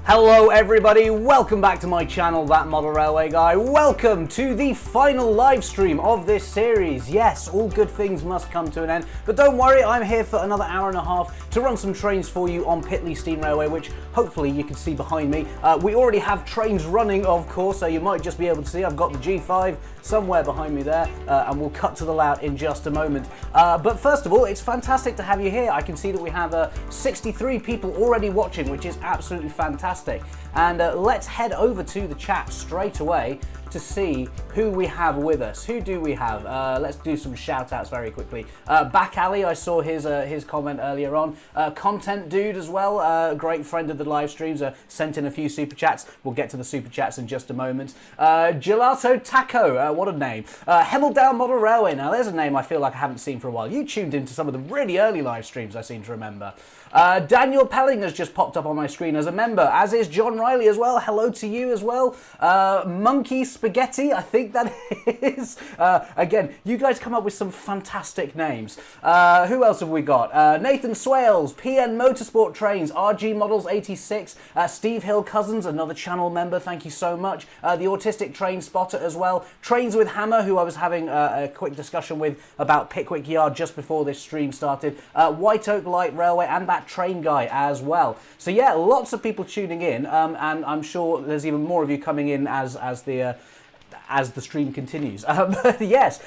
Hello everybody, welcome back to my channel, That Model Railway Guy. Welcome to the final live stream of this series. Yes, all good things must come to an end, but don't worry, I'm here for another hour and a half to run some trains for you on Pitley Steam Railway, which hopefully you can see behind me. We already have trains running, of course, so you might just be able to see I've got the G5 somewhere behind me there, and we'll cut to the layout in just a moment. But first of all, it's fantastic to have you here. I can see that we have 63 people already watching, which is absolutely fantastic. And let's head over to the chat straight away to see who we have with us. Who do we have? Let's do some shout outs very quickly. Barclay, I saw his comment earlier on. Content Dude as well, great friend of the live streams, sent in a few super chats. We'll get to the super chats in just a moment. Gelato Taco, what a name. Hemmeldown Model Railway, now there's a name I feel like I haven't seen for a while. You tuned into some of the really early live streams I seem to remember. Daniel Pelling has just popped up on my screen as a member, as is John Riley as well. Hello to you as well. Monkey Spaghetti, I think that is. Again, you guys come up with some fantastic names. Who else have we got? Nathan Swales, PN Motorsport Trains, RG Models 86, Steve Hill Cousins, another channel member, thank you so much. The Autistic Train Spotter as well. Trains with Hammer, who I was having a quick discussion with about Pickwick Yard just before this stream started. White Oak Light Railway and Bat Train Guy as well. So yeah, lots of people tuning in, and I'm sure there's even more of you coming in as the stream continues. But yes,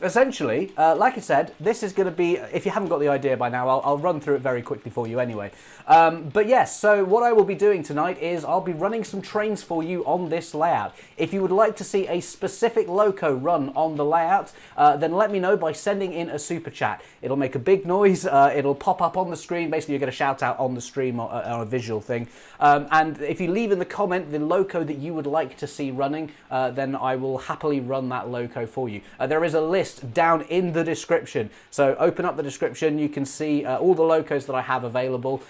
essentially, like I said, this is going to be, if you haven't got the idea by now, I'll run through it very quickly for you anyway. But yes, so what I will be doing tonight is I'll be running some trains for you on this layout. If you would like to see a specific loco run on the layout, then let me know by sending in a super chat. It'll make a big noise, it'll pop up on the screen, basically you get a shout out on the stream on a visual thing. And if you leave in the comment the loco that you would like to see running, then I will happily run that loco for you. There is a list down in the description, so open up the description, you can see all the locos that I have available.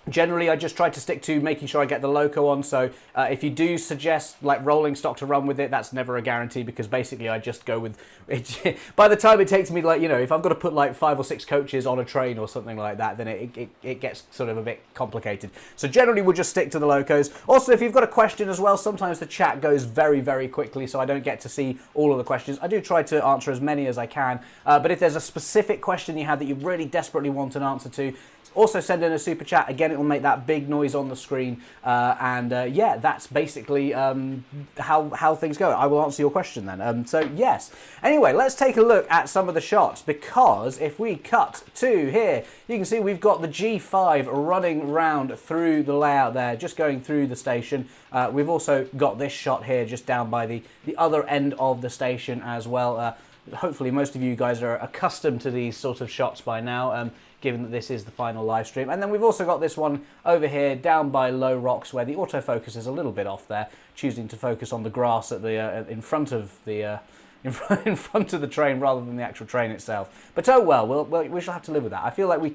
Generally, I just try to stick to making sure I get the loco on, so if you do suggest like rolling stock to run with it, that's never a guarantee, because basically I just go with it. By the time it takes me, like, you know, if I've got to put like 5 or 6 coaches on a train or something like that, then it gets sort of a bit complicated. So generally we'll just stick to the locos. Also, if you've got a question as well, sometimes the chat goes very, very quickly, so I don't get to see all of the questions. I do try to answer as many as I can, but if there's a specific question you have that you really desperately want an answer to, also send in a super chat. Again, it will make that big noise on the screen, yeah, that's basically how things go. I will answer your question then. So yes. Anyway, let's take a look at some of the shots, because if we cut to here, you can see we've got the G5 running round through the layout there, just going through the station. We've also got this shot here just down by the other end of the station as well. Hopefully most of you guys are accustomed to these sort of shots by now, given that this is the final live stream. And then we've also got this one over here down by Low Rocks, where the autofocus is a little bit off there, choosing to focus on the grass at the in front of the in front of the train rather than the actual train itself. But oh well, we shall have to live with that. I feel like we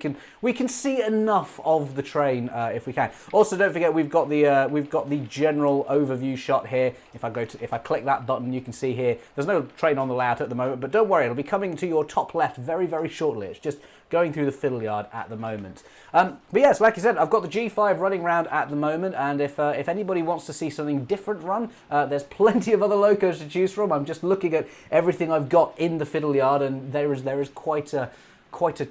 can see enough of the train if we can. Also, don't forget we've got the general overview shot here. If I click that button, you can see here there's no train on the layout at the moment, but don't worry, it'll be coming to your top left very, very shortly. It's just going through the fiddle yard at the moment. But yes, like I said, I've got the G5 running around at the moment, and if anybody wants to see something different run, there's plenty of other locos to choose from. I'm just looking at everything I've got in the fiddle yard, and there is quite a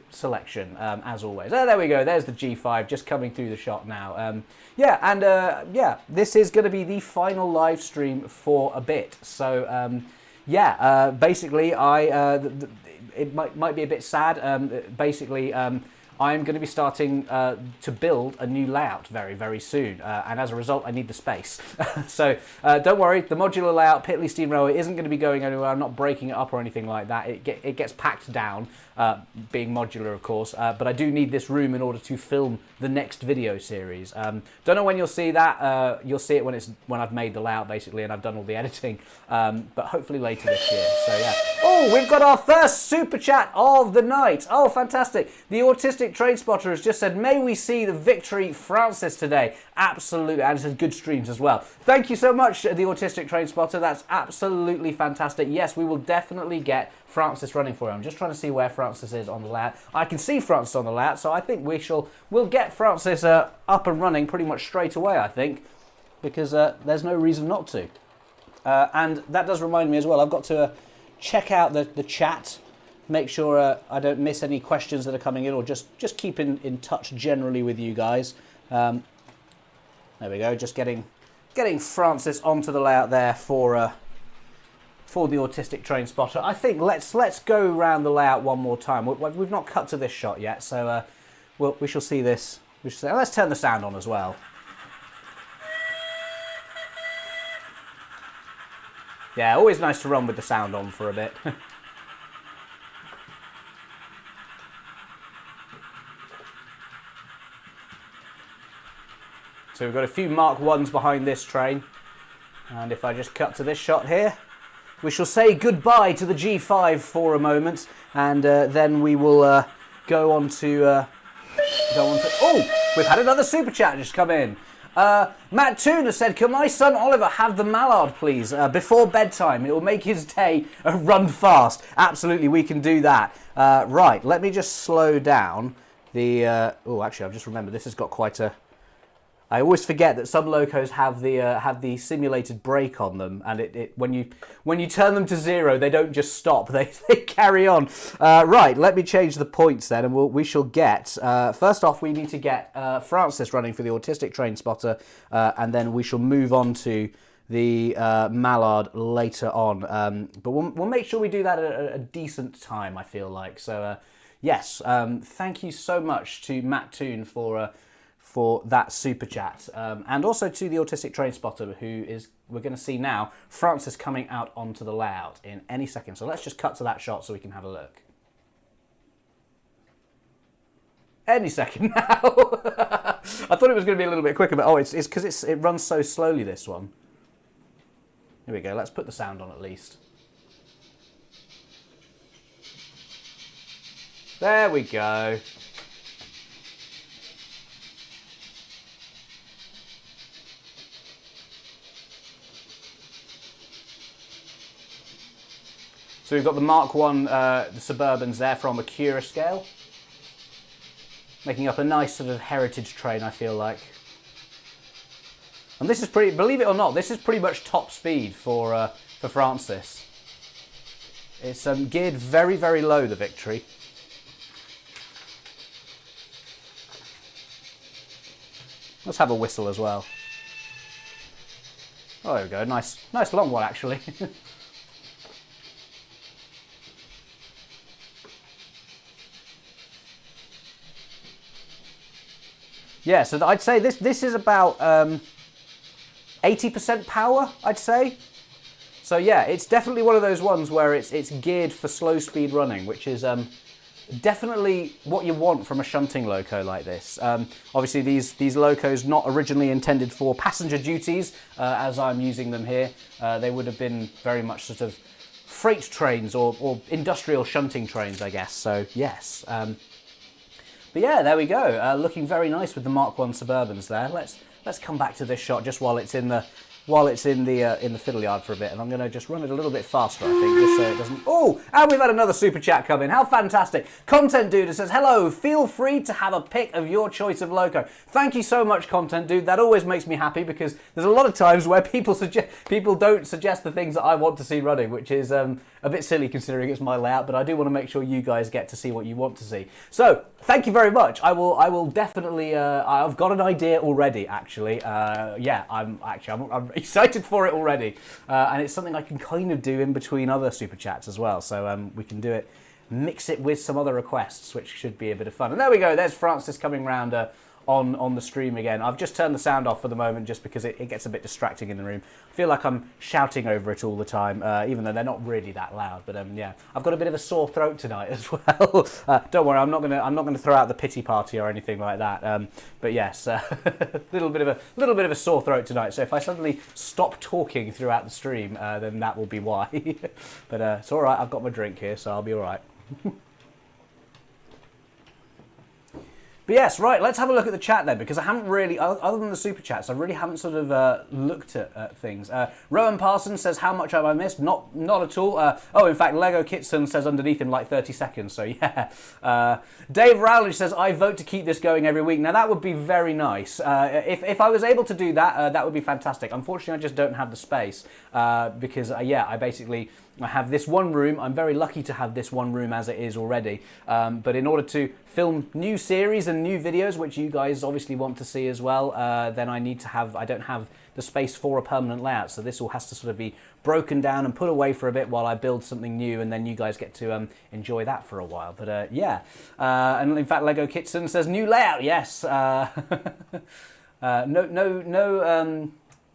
selection, as always. Oh, there we go, there's the G5 just coming through the shot now. Yeah, this is going to be the final live stream for a bit. So yeah, basically it might be a bit sad. Basically, I'm going to be starting to build a new layout very, very soon, and as a result I need the space. So don't worry, the modular layout, Pitley Steam Railway, isn't going to be going anywhere. I'm not breaking it up or anything like that. It gets packed down, being modular of course, but I do need this room in order to film the next video series. Don't know when you'll see that. You'll see it when I've made the layout basically and I've done all the editing, but hopefully later this year. So yeah. Oh, Oh, we've got our first super chat of the night. Oh, fantastic. The Autistic Train Spotter has just said, may we see the victory Francis today? Absolutely, and it says good streams as well. Thank you so much, the Autistic Train Spotter. That's absolutely fantastic. Yes, we will definitely get Francis running for him. I'm just trying to see where Francis is on the layout. I can see Francis on the layout, so I think we'll get Francis up and running pretty much straight away, I think, because there's no reason not to. And that does remind me as well, I've got to check out the chat, make sure I don't miss any questions that are coming in, or just keep in touch generally with you guys. There we go, just getting Francis onto the layout there for the Autistic Train Spotter. I think let's go around the layout one more time. We've not cut to this shot yet, so we shall see this. Let's turn the sound on as well. Yeah, always nice to run with the sound on for a bit. So we've got a few Mark 1s behind this train. And if I just cut to this shot here, we shall say goodbye to the G5 for a moment. And then we will go on to... Oh, we've had another super chat just come in. Matt Toon said, can my son Oliver have the mallard, please, before bedtime? It will make his day run fast. Absolutely, we can do that. Right, let me just slow down the... oh, actually, I've just remembered this has got quite a... I always forget that some locos have the simulated brake on them, and when you turn them to 0, they don't just stop; they carry on. Right, let me change the points then, and we shall get. First off, we need to get Francis running for the Autistic Train Spotter, and then we shall move on to the mallard later on. But we'll make sure we do that at a decent time. I feel like so. Yes, thank you so much to Matt Toon for that super chat, and also to the Autistic Train Spotter, we're going to see now Francis coming out onto the layout in any second. So let's just cut to that shot so we can have a look. Any second now. I thought it was going to be a little bit quicker, but it's because it runs so slowly, this one. Here we go, let's put the sound on at least. There we go. So we've got the Mark 1, the Suburbans there from Accurascale, making up a nice sort of heritage train, I feel like. And this is pretty, believe it or not, this is pretty much top speed for Francis. It's geared very, very low, the Victory. Let's have a whistle as well. Oh, there we go, nice long one actually. Yeah, so I'd say this is about 80% power, I'd say. So yeah, it's definitely one of those ones where it's geared for slow speed running, which is definitely what you want from a shunting loco like this. Obviously these locos not originally intended for passenger duties, as I'm using them here. They would have been very much sort of freight trains or industrial shunting trains, I guess. So yes. But yeah, there we go. Looking very nice with the Mark 1 Suburbans there. Let's come back to this shot just while it's in the fiddle yard for a bit, and I'm going to just run it a little bit faster, I think, just so it doesn't... Oh, and we've had another super chat come in. How fantastic. Content Dude says, hello, feel free to have a pick of your choice of loco. Thank you so much, Content Dude. That always makes me happy, because there's a lot of times where people don't suggest the things that I want to see running, which is a bit silly considering it's my layout, but I do want to make sure you guys get to see what you want to see. So, thank you very much. I will definitely... I've got an idea already, actually. Yeah, I'm excited for it already, and it's something I can kind of do in between other super chats as well, so we can do it, mix it with some other requests, which should be a bit of fun. And there we go, there's Francis coming round on the stream again. I've just turned the sound off for the moment just because it gets a bit distracting in the room. I feel like I'm shouting over it all the time, even though they're not really that loud. But yeah, I've got a bit of a sore throat tonight as well. Don't worry, I'm not gonna throw out the pity party or anything like that. But yes, little bit of a sore throat tonight. So if I suddenly stop talking throughout the stream, then that will be why. But it's all right. I've got my drink here, so I'll be all right. But yes, right, let's have a look at the chat then, because I haven't really, other than the super chats, I really haven't sort of looked at things. Rowan Parsons says, how much have I missed? Not at all. Oh, in fact, Lego Kitson says underneath him like 30 seconds, so yeah. Dave Rowley says, I vote to keep this going every week. Now, that would be very nice. If I was able to do that, that would be fantastic. Unfortunately, I just don't have the space, because, yeah, I have this one room. I'm very lucky to have this one room as it is already. But in order to film new series and new videos, which you guys obviously want to see as well, then I don't have the space for a permanent layout. So this all has to sort of be broken down and put away for a bit while I build something new, and then you guys get to enjoy that for a while. But yeah, and in fact, Lego Kitson says new layout. Yes.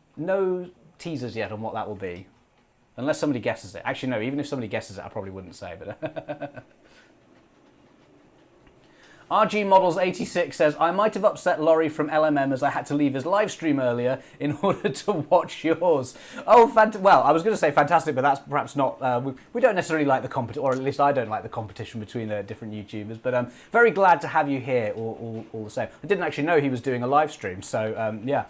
No teasers yet on what that will be. Unless somebody guesses it. Actually, no, even if somebody guesses it, I probably wouldn't say, but... RG Models 86 says, I might have upset Laurie from LMM as I had to leave his live stream earlier in order to watch yours. Oh, well, I was going to say fantastic, but that's perhaps not... we don't necessarily like the competition, or at least I don't like the competition between different YouTubers, but I'm very glad to have you here all the same. I didn't actually know he was doing a live stream, so yeah.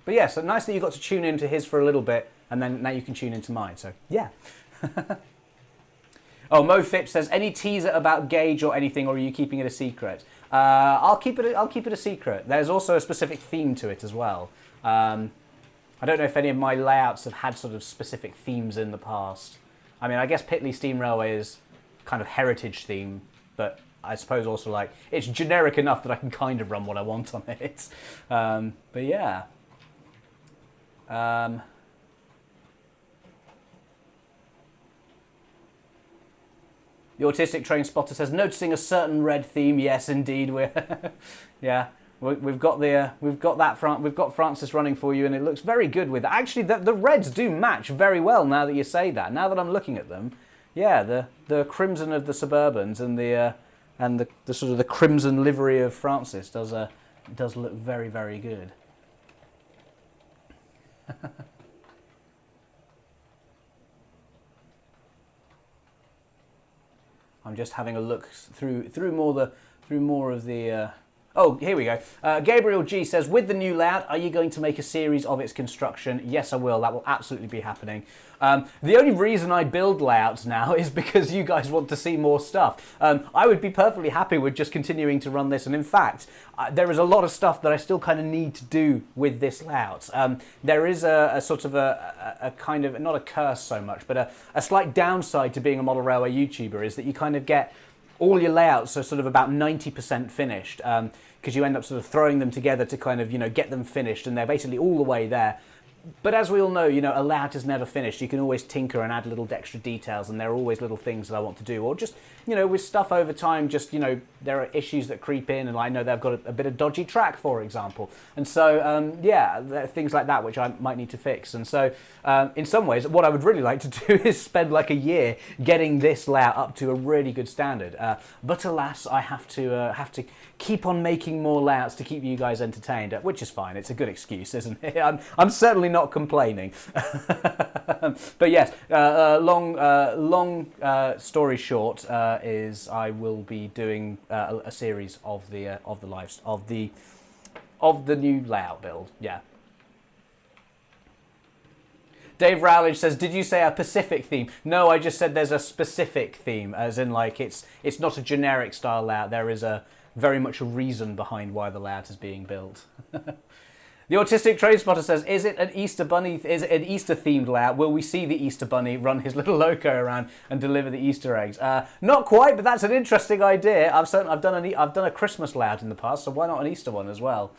But yeah, so nice that you got to tune into his for a little bit, and then now you can tune into mine, so yeah. Oh, Mo Phipps says, any teaser about Gauge or anything, or are you keeping it a secret? I'll keep it a secret. There's also a specific theme to it as well. I don't know if any of my layouts have had sort of specific themes in the past. I mean, I guess Pitley Steam Railway is kind of heritage theme, but I suppose also like it's generic enough that I can kind of run what I want on it. But yeah. The Autistic Train Spotter says, noticing a certain red theme. Yes, indeed, we're yeah. We've got Francis running for you, and it looks very good with it. Actually, the reds do match very well now that you say that. Now that I'm looking at them, yeah, the crimson of the Suburbans and the sort of the crimson livery of Francis does look very, very good. I'm just having a look through more of the. Oh, here we go. Gabriel G says, with the new layout, are you going to make a series of its construction? Yes, I will. That will absolutely be happening. The only reason I build layouts now is because you guys want to see more stuff. I would be perfectly happy with just continuing to run this. And in fact, there is a lot of stuff that I still kind of need to do with this layout. There is a sort of a kind of, not a curse so much, but a slight downside to being a model railway YouTuber is that you kind of get all your layouts are sort of about 90% finished, because you end up sort of throwing them together to kind of, get them finished, and they're basically all the way there. But as we all know, a layout is never finished. You can always tinker and add little extra details, and there are always little things that I want to do. Or just, with stuff over time, just, there are issues that creep in, and I know they've got a bit of dodgy track, for example. And so, yeah, there are things like that which I might need to fix. And so, in some ways, what I would really like to do is spend like a year getting this layout up to a really good standard. But alas, I have to keep on making more layouts to keep you guys entertained, which is fine. It's a good excuse, isn't it? I'm certainly not complaining. But yes, long story short is I will be doing a series of the new layout build. Yeah. Dave Rowledge says, did you say a Pacific theme? No, I just said there's a specific theme, as in like it's not a generic style layout. There is very much a reason behind why the layout is being built. The Autistic Train Spotter says, is it an Easter Bunny? Is it an Easter themed layout? Will we see the Easter Bunny run his little loco around and deliver the Easter eggs? Not quite, but that's an interesting idea. I've done a Christmas layout in the past, so why not an Easter one as well?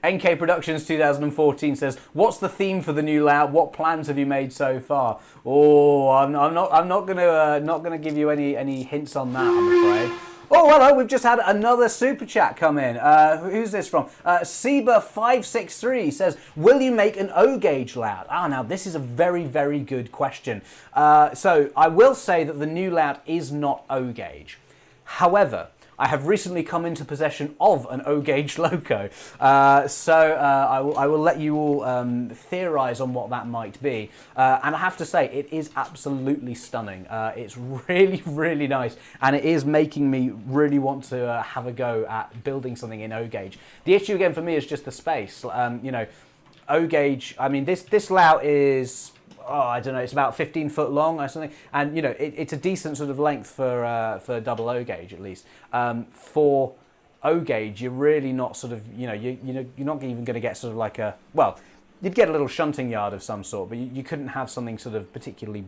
NK Productions 2014 says, "What's the theme for the new layout? What plans have you made so far?" Oh, I'm not gonna give you any hints on that, I'm afraid. Oh, hello, we've just had another super chat come in. Who's this from? Seba563 says, "Will you make an O gauge layout?" Ah, now this is a very, very good question. So I will say that the new layout is not O gauge. However, I have recently come into possession of an O gauge loco, so I will let you all theorise on what that might be. And I have to say, it is absolutely stunning. It's really, really nice, and it is making me really want to have a go at building something in O gauge. The issue again for me is just the space. You know, O gauge. I mean, this layout is, oh, I don't know, it's about 15 foot long or something, and you know, it's a decent sort of length for double O gauge at least. For O gauge, you're really not sort of, you know, you're not even going to get sort of like a, well, you'd get a little shunting yard of some sort, but you couldn't have something sort of particularly,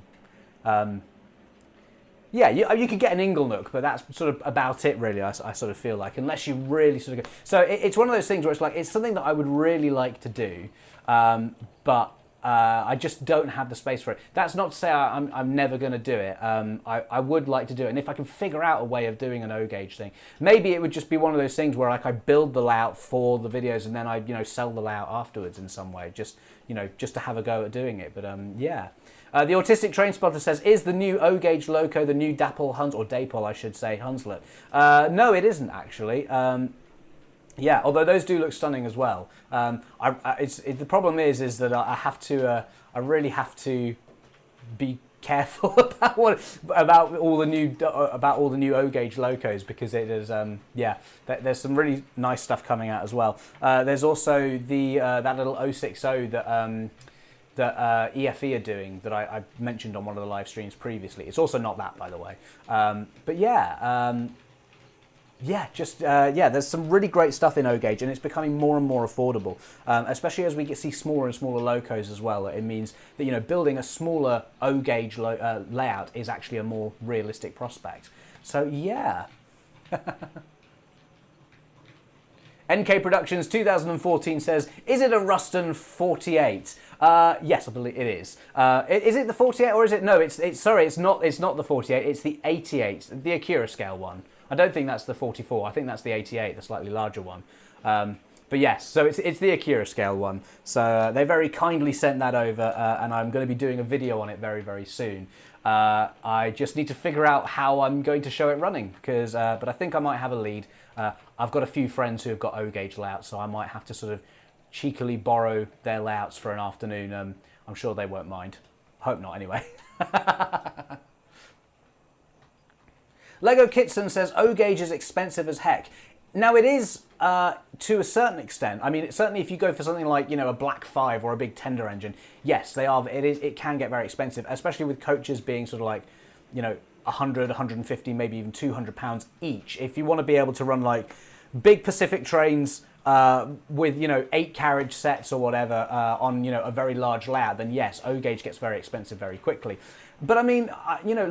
yeah, you could get an ingle nook, but that's sort of about it really, I sort of feel like, unless you really sort of go. So it's one of those things where it's like, it's something that I would really like to do, but I just don't have the space for it. That's not to say I'm never going to do it. I would like to do it, and if I can figure out a way of doing an O gauge thing, maybe it would just be one of those things where like I build the layout for the videos and then I sell the layout afterwards in some way, just to have a go at doing it. But yeah. The Autistic Train Spotter says, "Is the new O gauge loco the new Dapol or Dapol, I should say, Hunslet?" No, it isn't actually. Yeah, although those do look stunning as well. The problem is that I really have to be careful about all the new O gauge locos, because it is yeah, there's some really nice stuff coming out as well. There's also the that little 060 that EFE are doing that I mentioned on one of the live streams previously. It's also not that, by the way. But yeah. Yeah, yeah, there's some really great stuff in O gauge, and it's becoming more and more affordable, especially as we see smaller and smaller locos as well. It means that building a smaller O gauge layout is actually a more realistic prospect. So yeah. NK Productions 2014 says, "Is it a Ruston 48? Yes, I believe it is. Is it the 48 or is it? No, sorry, it's not the 48. It's the 88, the Accurascale one. I don't think that's the 44. I think that's the 88, the slightly larger one. But yes, so it's the Accurascale one. So they very kindly sent that over, and I'm going to be doing a video on it very, very soon. I just need to figure out how I'm going to show it running, because but I think I might have a lead. I've got a few friends who have got O gauge layouts, so I might have to sort of cheekily borrow their layouts for an afternoon. I'm sure they won't mind. Hope not, anyway. Lego Kitson says, "O gauge is expensive as heck." Now it is to a certain extent. I mean, certainly if you go for something like a Black 5 or a big tender engine, yes, they are. It can get very expensive, especially with coaches being sort of like 100, 150, maybe even £200 each. If you want to be able to run like big Pacific trains with 8 carriage sets or whatever on a very large layout, then yes, O gauge gets very expensive very quickly. But I mean,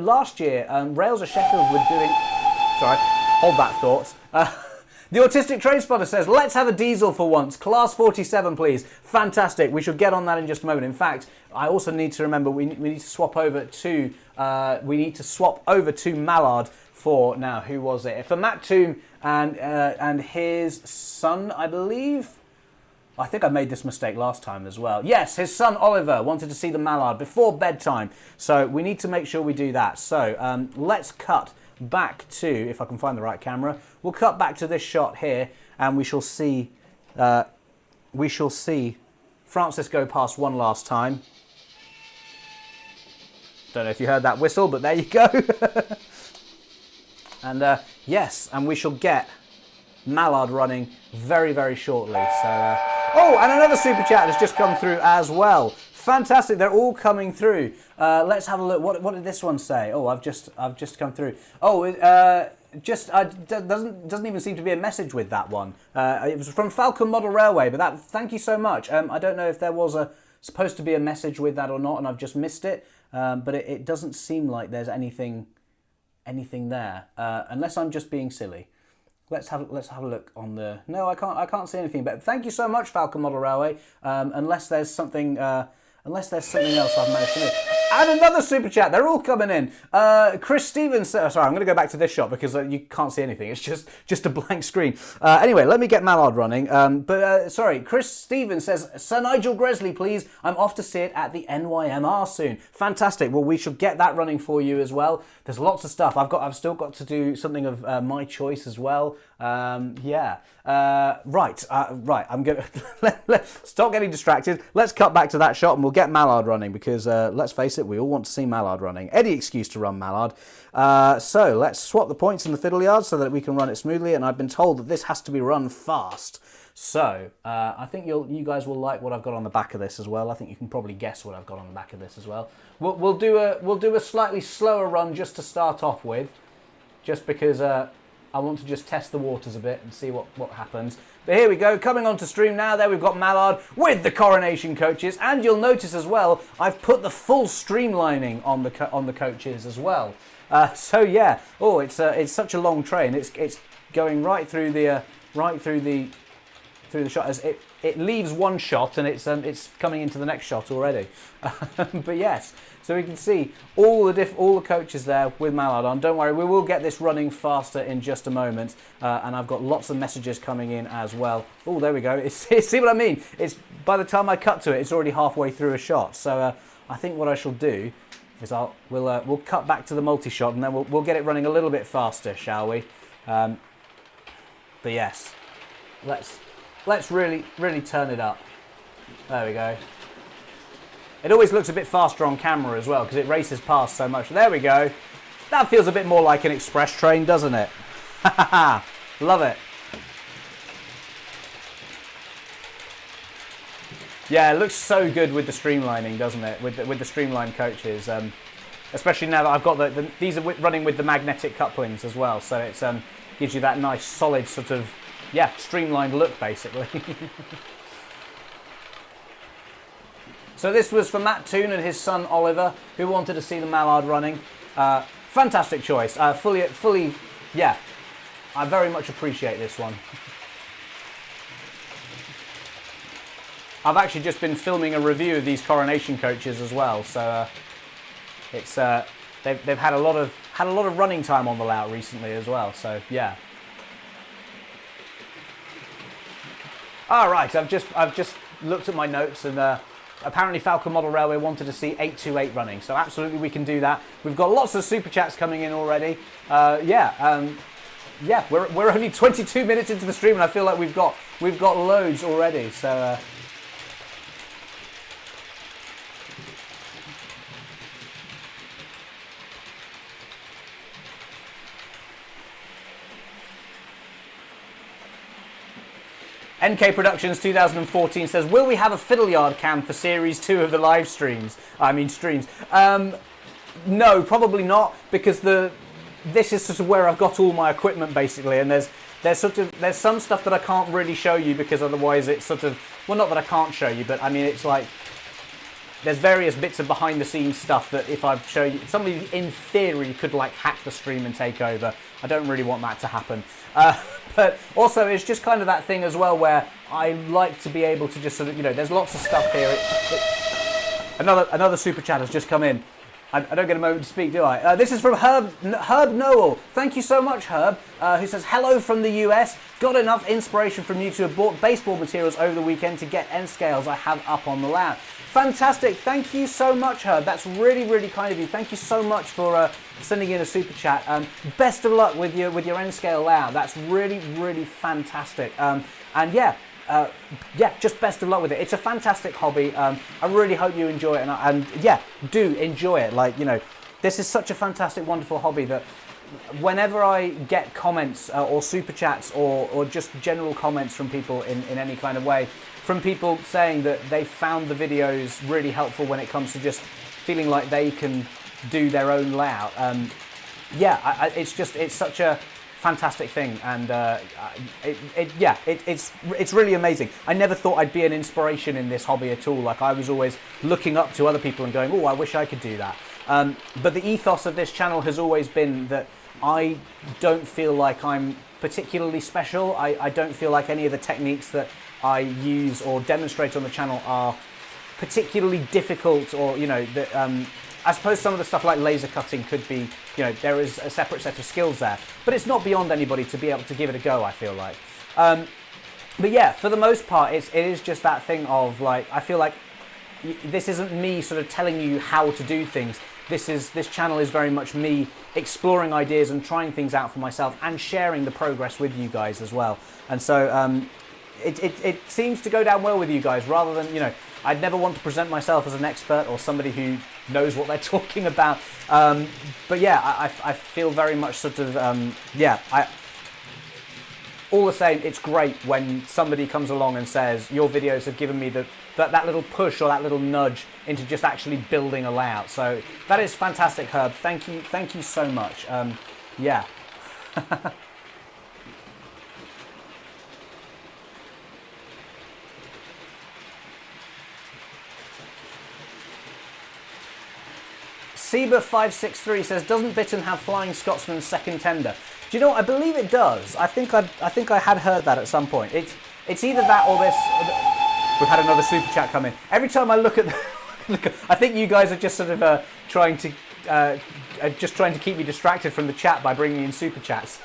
last year Rails of Sheffield were doing. Sorry, hold that thought. The Autistic Train Spotter says, "Let's have a diesel for once. Class 47, please." Fantastic. We shall get on that in just a moment. In fact, I also need to remember we need to swap over to Mallard for, now who was it? For Matt Toom and his son, I believe. I think I made this mistake last time as well. Yes, his son Oliver wanted to see the Mallard before bedtime, so we need to make sure we do that. So let's cut back to, if I can find the right camera, we'll cut back to this shot here, and we shall see Francis go past one last time. Don't know if you heard that whistle, but there you go. And yes, and we shall get Mallard running very, very shortly. So, oh, and another super chat has just come through as well. Fantastic, they're all coming through. Let's have a look. What did this one say? Oh, I've just come through. Oh, doesn't even seem to be a message with that one. It was from Falcon Model Railway, but thank you so much. I don't know if there was supposed to be a message with that or not, and I've just missed it. But it doesn't seem like there's anything there, unless I'm just being silly. let's have a look on the. No, I can't see anything. But thank you so much, Falcon Model Railway. Unless there's something else I've managed to miss. And another super chat. They're all coming in. Chris Stevens. Sorry, I'm going to go back to this shot because you can't see anything. It's just a blank screen. Anyway, let me get Mallard running. Sorry, Chris Stevens says, Sir Nigel Gresley, please. I'm off to see it at the NYMR soon. Fantastic. Well, we should get that running for you as well. There's lots of stuff. I've still got to do something of my choice as well. Yeah. Right. I'm going to stop getting distracted. Let's cut back to that shot and we'll get Mallard running because let's face it, we all want to see Mallard running. Any excuse to run Mallard. So let's swap the points in the fiddle yard so that we can run it smoothly. And I've been told that this has to be run fast. So I think you guys will like what I've got on the back of this as well. I think you can probably guess what I've got on the back of this as well. We'll do a slightly slower run just to start off with, just because I want to just test the waters a bit and see what happens. But here we go, coming onto stream now. There we've got Mallard with the coronation coaches, and you'll notice as well I've put the full streamlining on the coaches as well. So yeah, oh, it's such a long train. It's going right through the shot as it leaves one shot and it's coming into the next shot already. But yes, so we can see all the coaches there with Mallard on. Don't worry, we will get this running faster in just a moment. And I've got lots of messages coming in as well. Oh, there we go. See what I mean? It's by the time I cut to it, it's already halfway through a shot. So I think what I shall do is we'll cut back to the multi-shot and then we'll get it running a little bit faster, shall we? But yes, let's really turn it up. There we go. It always looks a bit faster on camera as well because it races past so much. There we go. That feels a bit more like an express train, doesn't it? Love it. Yeah, it looks so good with the streamlining, doesn't it? With the streamlined coaches, especially now that I've got these are running with the magnetic couplings as well, so it gives you that nice solid sort of streamlined look basically. So this was for Matt Toon and his son Oliver, who wanted to see the Mallard running. Fantastic choice. Fully, yeah. I very much appreciate this one. I've actually just been filming a review of these coronation coaches as well, so it's they've had a lot of running time on the layout recently as well. So yeah. All right, I've just looked at my notes and apparently Falcon Model Railway wanted to see 828 running, so absolutely we can do that. We've got lots of super chats coming in already. Yeah, we're only 22 minutes into the stream and I feel like we've got loads already. So. NK Productions 2014 says, will we have a fiddle yard cam for series 2 of the live streams? Streams. No, probably not, because this is sort of where I've got all my equipment basically, and there's some stuff that I can't really show you because otherwise it's sort of, well, not that I can't show you, but I mean it's like there's various bits of behind the scenes stuff that if I show you, somebody in theory could like hack the stream and take over. I don't really want that to happen. But also it's just kind of that thing as well where I like to be able to just sort of, there's lots of stuff here. Another super chat has just come in. I don't get a moment to speak, do I? This is from Herb Noel. Thank you so much, Herb, who says, hello from the US. Got enough inspiration from you to have bought baseball materials over the weekend to get end scales I have up on the layout. Fantastic. Thank you so much, Herb. That's really, really kind of you. Thank you so much for sending in a super chat. Best of luck with your end scale layout. That's really, really fantastic. And yeah, just best of luck with it. It's a fantastic hobby. I really hope you enjoy it, and yeah, do enjoy it. Like, this is such a fantastic, wonderful hobby that whenever I get comments or super chats or just general comments from people in any kind of way, from people saying that they found the videos really helpful when it comes to just feeling like they can do their own layout. It's such a fantastic thing, and it's really amazing. I never thought I'd be an inspiration in this hobby at all. Like, I was always looking up to other people and going, oh, I wish I could do that. But the ethos of this channel has always been that I don't feel like I'm particularly special. I don't feel like any of the techniques that I use or demonstrate on the channel are particularly difficult, or I suppose some of the stuff like laser cutting could be, there is a separate set of skills there, but it's not beyond anybody to be able to give it a go, I feel like. But yeah, for the most part, it is just that thing of like, I feel like this isn't me sort of telling you how to do things. This channel is very much me exploring ideas and trying things out for myself and sharing the progress with you guys as well. And so it seems to go down well with you guys, rather than, I'd never want to present myself as an expert or somebody who knows what they're talking about. But yeah, I feel very much sort of, all the same, it's great when somebody comes along and says, your videos have given me that little push or that little nudge into just actually building a layout. So that is fantastic, Herb. Thank you so much. Yeah. Seba563 says, doesn't Bitton have Flying Scotsman's second tender? Do you know what? I believe it does. I think I had heard that at some point. It's either that or this. We've had another super chat come in. Every time I look at I think you guys are just sort of trying to keep me distracted from the chat by bringing in super chats.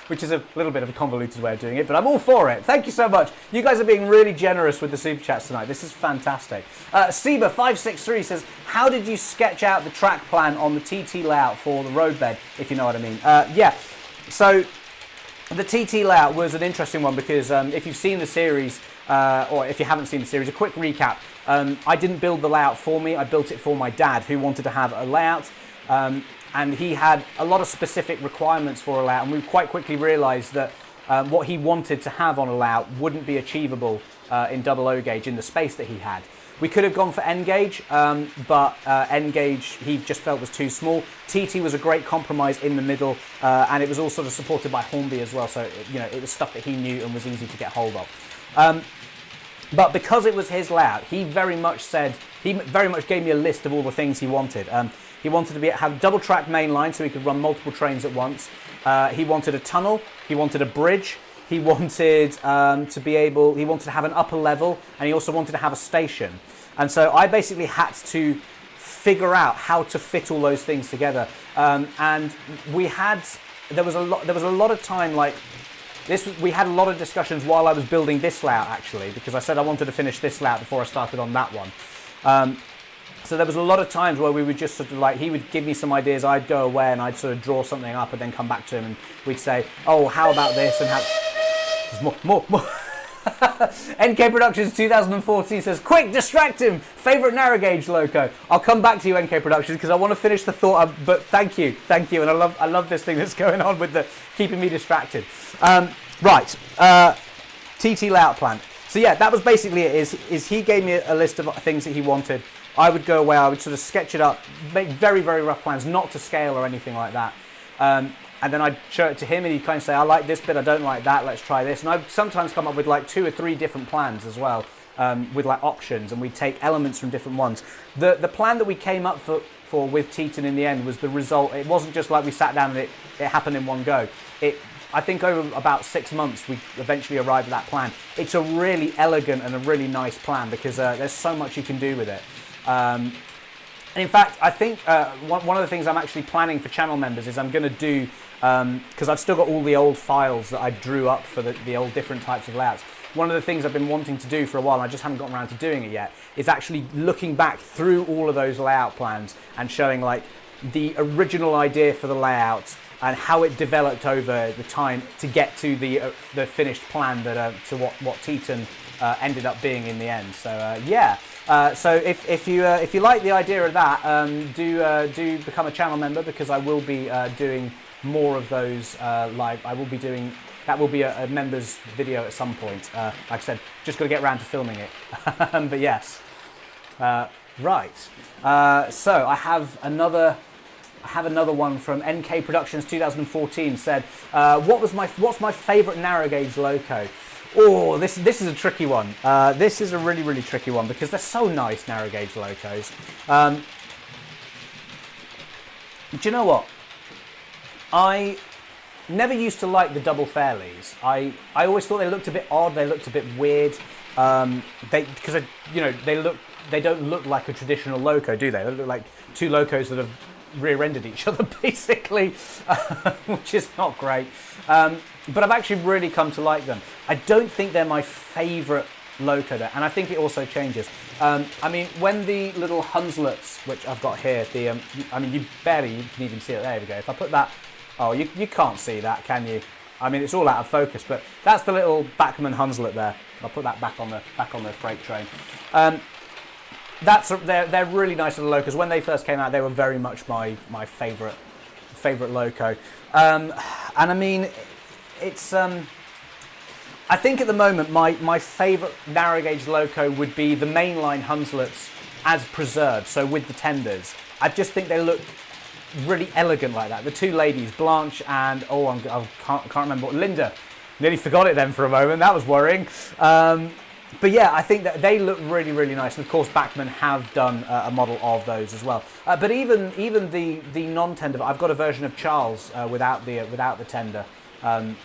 Which is a little bit of a convoluted way of doing it, but I'm all for it. Thank you so much. You guys are being really generous with the super chats tonight. This is fantastic. Seba563 says, how did you sketch out the track plan on the TT layout for the roadbed, if you know what I mean? Yeah, so the TT layout was an interesting one because if you've seen the series, or if you haven't seen the series, a quick recap. I didn't build the layout for me. I built it for my dad, who wanted to have a layout. And he had a lot of specific requirements for a layout, and we quite quickly realised that what he wanted to have on a layout wouldn't be achievable in double O gauge in the space that he had. We could have gone for N gauge, but N gauge he just felt was too small. TT was a great compromise in the middle, and it was all sort of supported by Hornby as well, so it was stuff that he knew and was easy to get hold of. But because it was his layout, he very much gave me a list of all the things he wanted. He wanted to have double track main line so he could run multiple trains at once. He wanted a tunnel. He wanted a bridge. He wanted he wanted to have an upper level, and he also wanted to have a station. And so I basically had to figure out how to fit all those things together. And there was a lot of time like this. We had a lot of discussions while I was building this layout actually, because I said I wanted to finish this layout before I started on that one. So there was a lot of times where we would just sort of like, he would give me some ideas, I'd go away and I'd sort of draw something up and then come back to him and we'd say, oh, how about this, and how... There's more. NK Productions 2014 says, quick, distract him, favourite narrow gauge loco. I'll come back to you, NK Productions, because I want to finish the thought, but thank you, and I love this thing that's going on with the keeping me distracted. Right, TT layout plan. So yeah, that was basically it, is he gave me a list of things that he wanted. I would go away, I would sort of sketch it up, make very, very rough plans, not to scale or anything like that. And then I'd show it to him and he'd kind of say, I like this bit, I don't like that, let's try this. And I'd sometimes come up with like 2 or 3 different plans as well, with like options, and we'd take elements from different ones. The plan that we came up for with Teton in the end was the result. It wasn't just like we sat down and it happened in one go. I think over about 6 months we eventually arrived at that plan. It's a really elegant and a really nice plan because there's so much you can do with it. And in fact, I think one of the things I'm actually planning for channel members is I'm going to do, because I've still got all the old files that I drew up for the old different types of layouts. One of the things I've been wanting to do for a while, and I just haven't gotten around to doing it yet, is actually looking back through all of those layout plans and showing like the original idea for the layout and how it developed over the time to get to the finished plan that to what Teton ended up being in the end. So yeah. So if you like the idea of that, do become a channel member, because I will be doing more of those live. I will be doing, that will be a members video at some point. Like I said, just got to get around to filming it. But yes, right. So I have another one from NK Productions 2014. Said, what's my favourite narrow gauge loco? Oh, this is a tricky one. This is a really, really tricky one because they're so nice, narrow gauge locos. Do you know what? never used to like the double fairleys. I always thought they looked a bit odd. They looked a bit weird. Because you know they don't look like a traditional loco, do they? They look like two locos that have rear-ended each other, basically, which is not great. But I've actually really come to like them. I don't think they're my favourite loco there, and I think it also changes. I mean, when the little Hunslets, which I've got here, I mean, you can even see it. There we go. If I put that, oh, you can't see that, can you? I mean, it's all out of focus, but that's the little Bachmann Hunslet there. I'll put that back on the freight train. They're really nice little locos. When they first came out, they were very much my favourite loco. And I mean, it's I think at the moment my favourite narrow gauge loco would be the mainline Hunslets as preserved, so with the tenders. I just think they look really elegant like that. The two ladies, Blanche and I can't remember what, Linda. Nearly forgot it then for a moment. That was worrying. But yeah, I think that they look really, really nice. And of course, Bachmann have done a model of those as well. But even the non-tender, I've got a version of Charles without the tender, and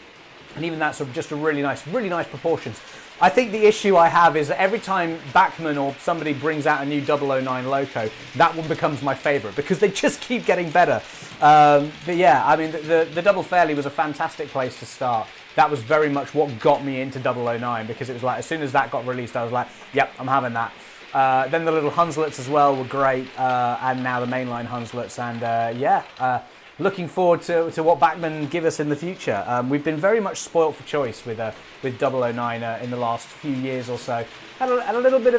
even that's just a really nice proportions. I think the issue I have is that every time Bachmann or somebody brings out a new 009 loco, that one becomes my favourite because they just keep getting better. But yeah, I mean, the double fairley was a fantastic place to start. That was very much what got me into 009 because it was like, as soon as that got released, I was like, yep, I'm having that. Then the little Hunslets as well were great, and now the mainline Hunslets, and looking forward to what Bachmann give us in the future. We've been very much spoilt for choice with 009 in the last few years or so. Had a little bit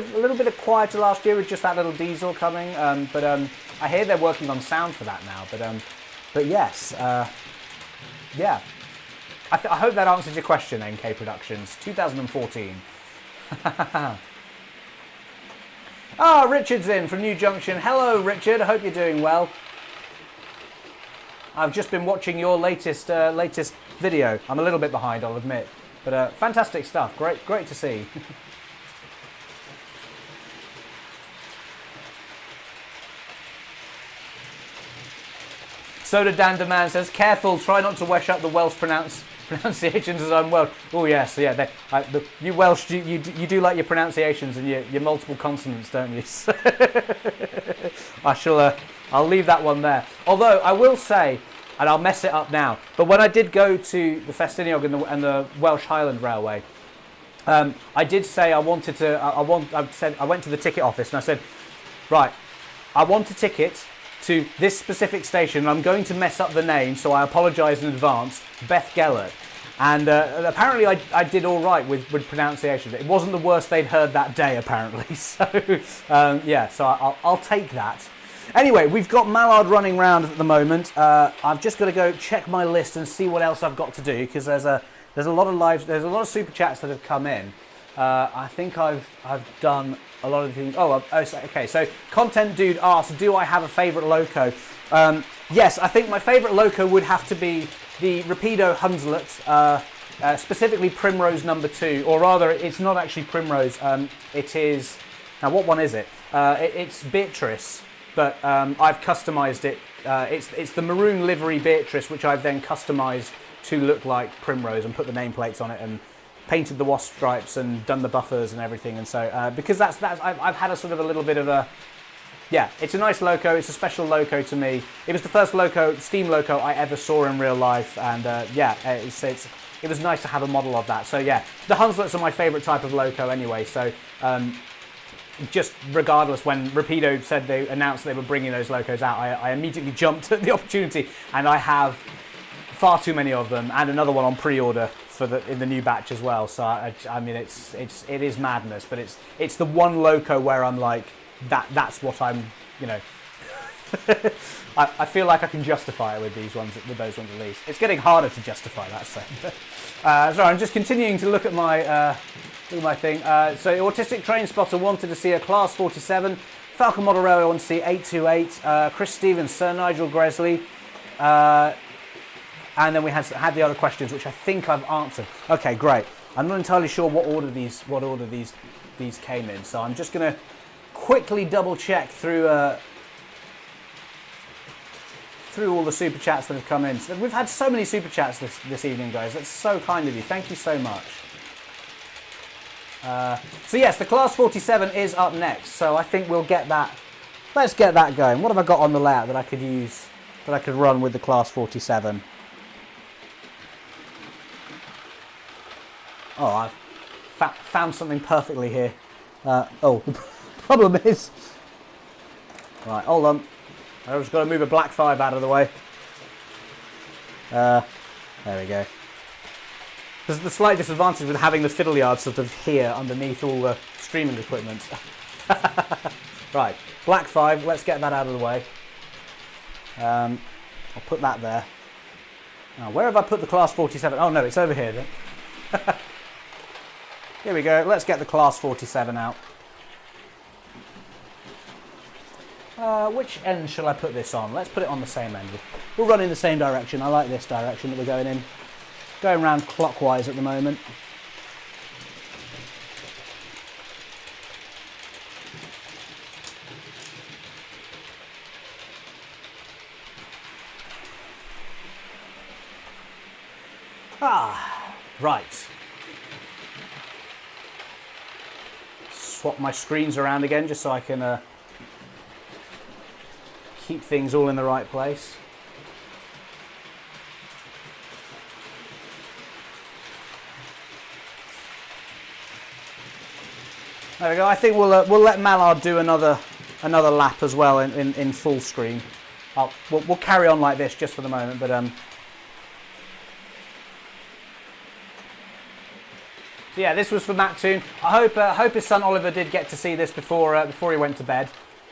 of quieter last year with just that little diesel coming, but I hear they're working on sound for that now. But yes, yeah. I hope that answers your question, NK Productions 2014. Ah, Richard's in from New Junction. Hello, Richard. I hope you're doing well. I've just been watching your latest video. I'm a little bit behind, I'll admit, but fantastic stuff. Great to see. Soda Dan Demand says, "Careful, try not to wesh up the Welsh pronunciations as I'm Welsh." Oh yes, yeah. You Welsh, you do like your pronunciations and your multiple consonants, don't you? I'll leave that one there. Although I will say, and I'll mess it up now, but when I did go to the Festiniog and the Welsh Highland Railway, I did say I went to the ticket office and I said, right, I want a ticket to this specific station, and I'm going to mess up the name, so I apologise in advance, Beth Gellert. And apparently I did all right with pronunciation. It wasn't the worst they'd heard that day, apparently. So, yeah, so I'll take that. Anyway, we've got Mallard running round at the moment. I've just got to go check my list and see what else I've got to do, because there's a lot of super chats that have come in. I think I've done a lot of things. Okay. So Content Dude asked, do I have a favourite loco? Yes, I think my favourite loco would have to be the Rapido Hunslet, specifically Primrose number 2, or rather, it's not actually Primrose. It is, now what one is it? It's Beatrice, but I've customised it. It's the maroon livery Beatrice, which I've then customised to look like Primrose and put the nameplates on it and painted the wasp stripes and done the buffers and everything. And so because I've had a sort of a little bit of a, yeah, it's a nice loco. It's a special loco to me. It was the first steam loco I ever saw in real life, and yeah, it was nice to have a model of that. So yeah, the Hunslets are my favourite type of loco anyway. So just regardless, when Rapido said they announced they were bringing those locos out, I immediately jumped at the opportunity, and I have far too many of them, and another one on pre-order in the new batch as well. So I mean, it is madness, but it's the one loco where I'm like, that's what I'm, you know. I feel like I can justify it with those ones at least. It's getting harder to justify that. So sorry, I'm just continuing to look at my thing. So Autistic Train Spotter wanted to see a Class 47, Falcon Model Railway wanted to see 828, Chris Stevens, Sir Nigel Gresley. And then we had the other questions, which I think I've answered. Okay, great. I'm not entirely sure what order these came in, so I'm just going to quickly double check through through all the super chats that have come in. So we've had so many super chats this evening, guys. That's so kind of you. Thank you so much. So yes, the Class 47 is up next. So I think we'll get that. Let's get that going. What have I got on the layout that I could use, that I could run with the Class 47? Oh, I've found something perfectly here. Oh, the problem is... Right, hold on. I've just got to move a black 5 out of the way. There we go. There's the slight disadvantage with having the fiddle yard sort of here underneath all the streaming equipment. Right, black 5, let's get that out of the way. I'll put that there. Now, where have I put the Class 47? Oh no, it's over here then. Here we go, let's get the Class 47 out. Which end shall I put this on? Let's put it on the same end. We'll run in the same direction. I like this direction that we're going in. Going round clockwise at the moment. Right. Swap my screens around again just so I can keep things all in the right place. There we go. I think we'll let Mallard do another lap as well in full screen. We'll carry on like this just for the moment, but so yeah, this was for Matt Toon. I hope his son Oliver did get to see this before he went to bed.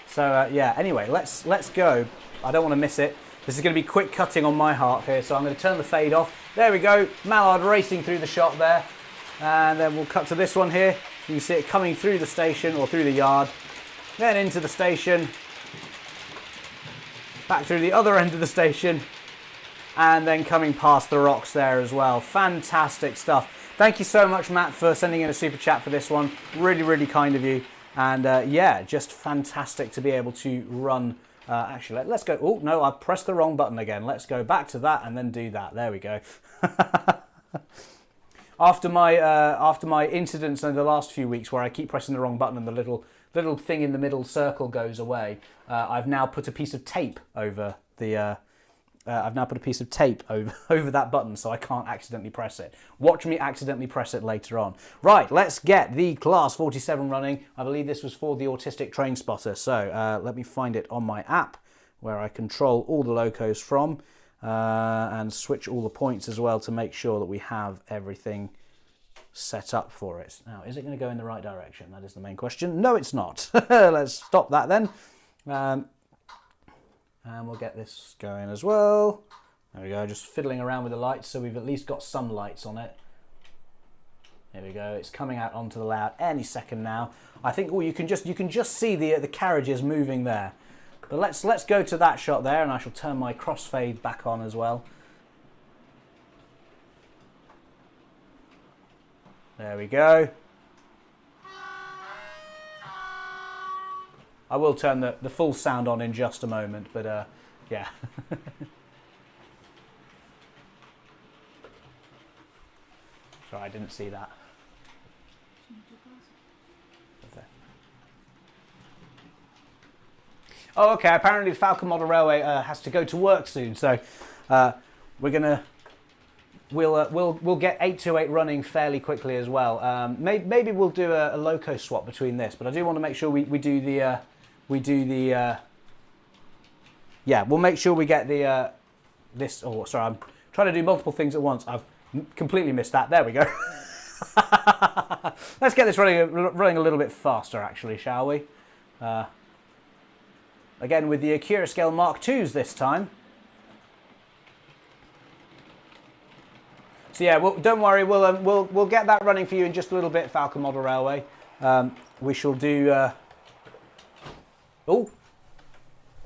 So yeah. Anyway, let's go. I don't want to miss it. This is going to be quick cutting on my heart here, so I'm going to turn the fade off. There we go. Mallard racing through the shot there, and then we'll cut to this one here. You can see it coming through the station or through the yard, then into the station, back through the other end of the station, and then coming past the rocks there as well. Fantastic stuff. Thank you so much, Matt, for sending in a super chat for this one. Really, really kind of you. And yeah, just fantastic to be able to run. Actually, let's go. Oh, no, I've pressed the wrong button again. Let's go back to that and then do that. There we go. After my incidents in the last few weeks where I keep pressing the wrong button and the little thing in the middle circle goes away, I've now put a piece of tape over the... over that button so I can't accidentally press it. Watch me accidentally press it later on. Right, let's get the Class 47 running. I believe this was for the autistic train spotter. So let me find it on my app where I control all the locos from and switch all the points as well to make sure that we have everything set up for it. Now, is it going to go in the right direction? That is the main question. No, it's not. Let's stop that then. And we'll get this going as well. There we go, just fiddling around with the lights so we've at least got some lights on it. There we go, it's coming out onto the layout any second now. I think you can just see the carriages moving there. But let's go to that shot there, and I shall turn my crossfade back on as well. There we go. I will turn the full sound on in just a moment, but yeah. Sorry, I didn't see that. Oh, okay. Apparently, the Falcon Model Railway has to go to work soon, so we'll get 828 running fairly quickly as well. Maybe we'll do a loco swap between this, but I do want to make sure we do the. Yeah, we'll make sure we get the this. Oh, sorry, I'm trying to do multiple things at once. I've completely missed that. There we go. Let's get this running a little bit faster, actually, shall we? Again with the Accurascale Mark IIs this time. So yeah, don't worry. We'll get that running for you in just a little bit, Falcon Model Railway. We shall do. Oh,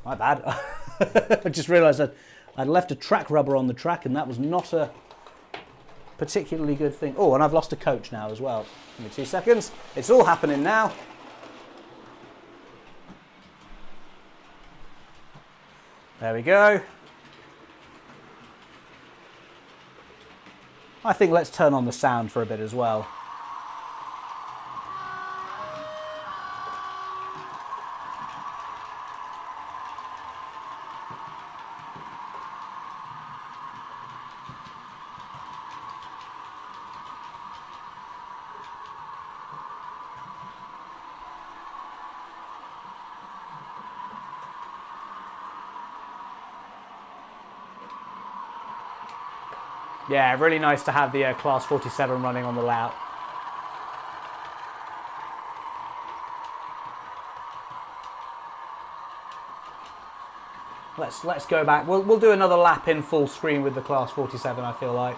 my bad. I just realised that I'd left a track rubber on the track, and that was not a particularly good thing. Oh, and I've lost a coach now as well. Give me 2 seconds. It's all happening now. There we go. I think let's turn on the sound for a bit as well. Yeah, really nice to have the Class 47 running on the layout. Let's go back. We'll do another lap in full screen with the Class 47. I feel like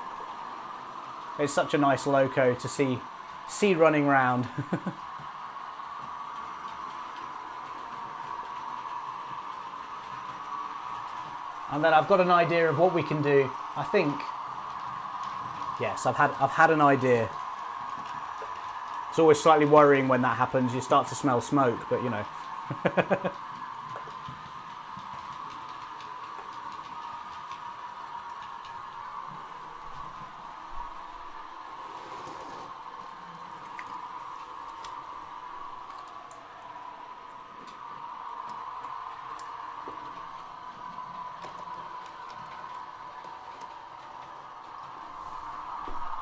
it's such a nice loco to see running round. And then I've got an idea of what we can do. I think. Yes, I've had an idea. It's always slightly worrying when that happens. You start to smell smoke, but you know.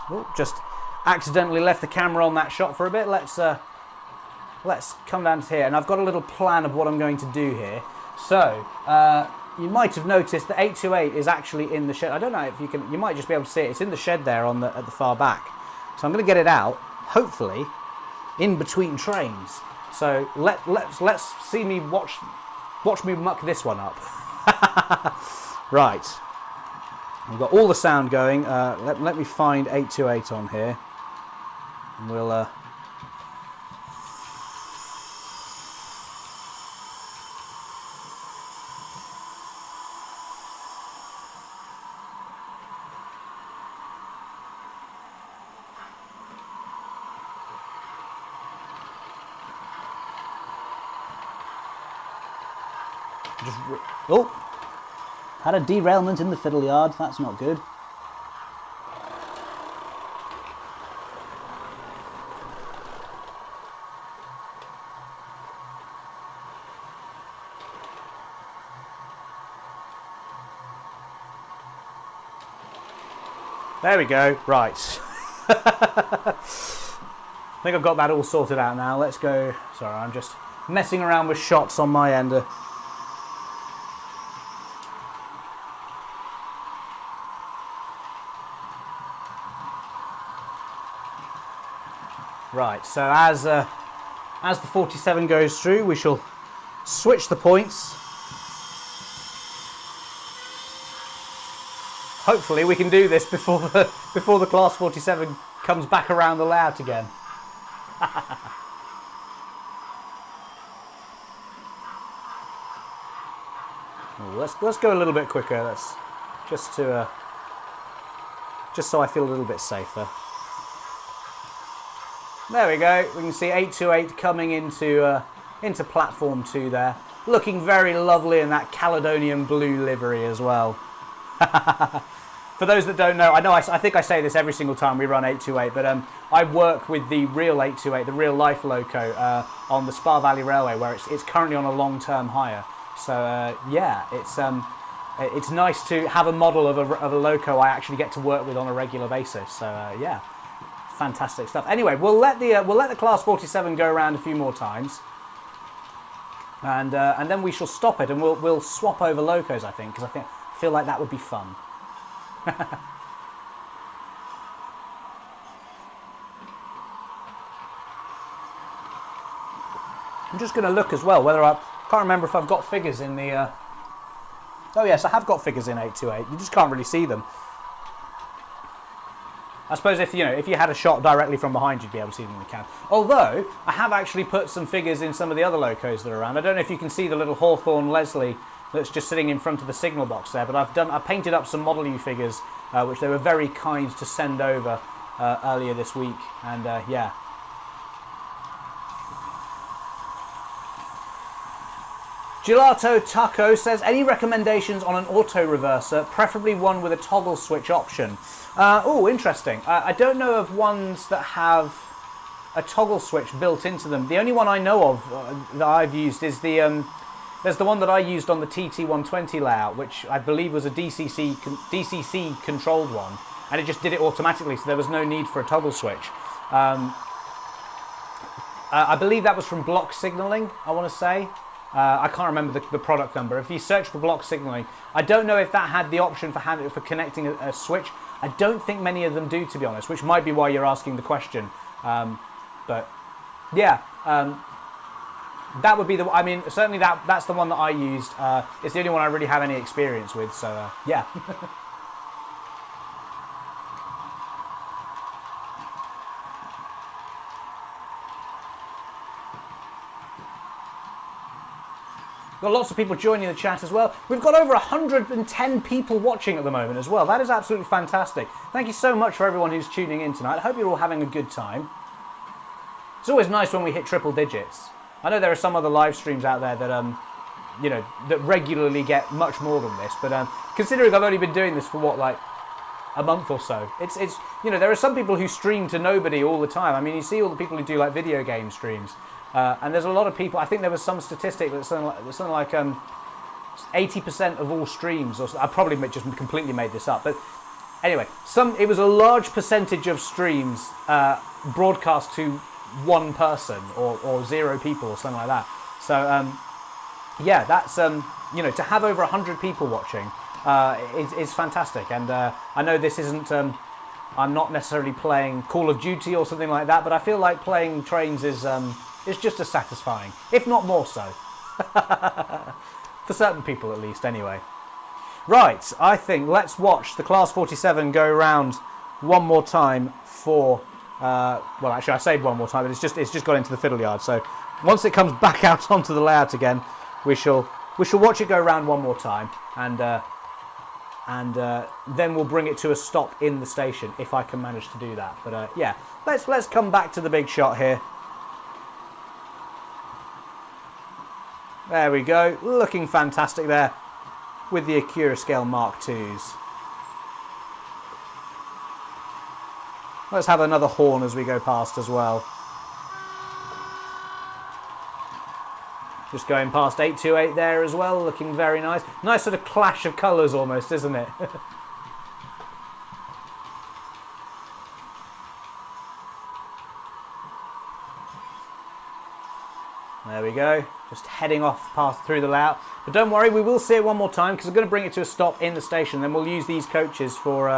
Oh, just accidentally left the camera on that shot for a bit. Let's come down to here, and I've got a little plan of what I'm going to do here. So you might have noticed that 828 is actually in the shed. I don't know if you can. You might just be able to see it. It's in the shed there at the far back. So I'm going to get it out, hopefully, in between trains. So let's see me watch me muck this one up. Right. We've got all the sound going. Let me find 828 on here. And we'll... Oh! Had a derailment in the fiddle yard, that's not good. There we go, right. I think I've got that all sorted out now. Let's go. Sorry, I'm just messing around with shots on my end. Right, so as the 47 goes through, we shall switch the points. Hopefully we can do this before the Class 47 comes back around the layout again. Let's go a little bit quicker. That's just so I feel a little bit safer. There we go. We can see 828 coming into platform 2 there, looking very lovely in that Caledonian blue livery as well. For those that don't know, I think I say this every single time we run 828, but I work with the real 828, the real life loco, on the Spa Valley Railway, where it's currently on a long-term hire. So yeah, it's nice to have a model of a loco I actually get to work with on a regular basis. So yeah, fantastic stuff. Anyway, we'll let the Class 47 go around a few more times, and then we shall stop it, and we'll swap over locos. I think, because I feel like that would be fun. I'm just going to look as well whether I can't remember if I've got figures in the. Oh yes, I have got figures in 828. You just can't really see them. I suppose if you had a shot directly from behind, you'd be able to see them in the cam. Although I have actually put some figures in some of the other locos that are around. I don't know if you can see the little Hawthorn Leslie that's just sitting in front of the signal box there, but I painted up some Model U figures, which they were very kind to send over earlier this week, and yeah. Gelato Taco says, any recommendations on an auto reverser, preferably one with a toggle switch option? Oh, interesting. I don't know of ones that have a toggle switch built into them. The only one I know of that I've used is there's the one that I used on the TT120 layout, which I believe was a DCC controlled one, and it just did it automatically, so there was no need for a toggle switch. I believe that was from Block Signaling, I want to say. I can't remember the product number. If you search for Block Signaling, I don't know if that had the option for connecting a switch. I don't think many of them do, to be honest, which might be why you're asking the question. But yeah, that would be the. I mean, certainly that's the one that I used. It's the only one I really have any experience with. So yeah. Got lots of people joining the chat as well. We've got over 110 people watching at the moment as well. That is absolutely fantastic. Thank you so much for everyone who's tuning in tonight. I hope you're all having a good time. It's always nice when we hit triple digits. I know there are some other live streams out there that you know, that regularly get much more than this, but considering I've only been doing this for what, like a month or so, it's you know, there are some people who stream to nobody all the time. I mean, you see all the people who do like video game streams. And there's a lot of people. I think there was some statistic that's something like 80% of all streams, or I probably just completely made this up. But anyway, it was a large percentage of streams broadcast to one person or 0 people or something like that. So yeah, that's you know, to have over 100 people watching is fantastic. And I know this isn't. I'm not necessarily playing Call of Duty or something like that, but I feel like playing trains is. It's just as satisfying, if not more so. For certain people at least, anyway. Right, I think let's watch the Class 47 go round one more time for... well, actually, I said one more time, but it's just got into the fiddle yard. So once it comes back out onto the layout again, we shall watch it go round one more time, and then we'll bring it to a stop in the station, if I can manage to do that. But yeah, let's come back to the big shot here. There we go, looking fantastic there with the Accurascale Mark IIs. Let's have another horn as we go past as well. Just going past 828 there as well, looking very nice. Nice sort of clash of colours almost, isn't it? There we go, just heading off through the layout. But don't worry, we will see it one more time because I'm going to bring it to a stop in the station. Then we'll use these coaches for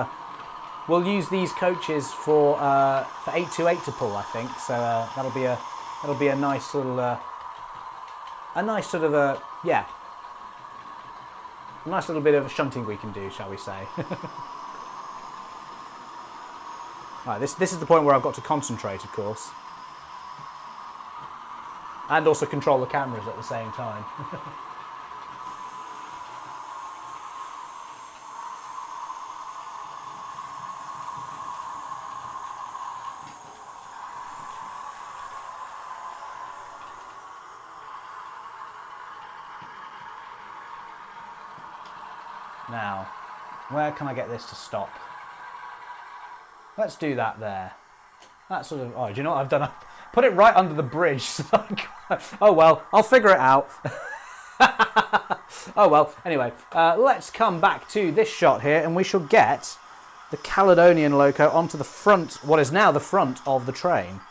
828 to pull, I think. So that'll be a nice little a nice little bit of shunting we can do, shall we say? Right, this is the point where I've got to concentrate, of course. And also control the cameras at the same time. Now, where can I get this to stop? Let's do that there. That sort of... Oh, do you know what I've done? I've put it right under the bridge. So oh well, I'll figure it out. Oh well, anyway, let's come back to this shot here and we shall get the Caledonian loco onto the front, what is now the front of the train.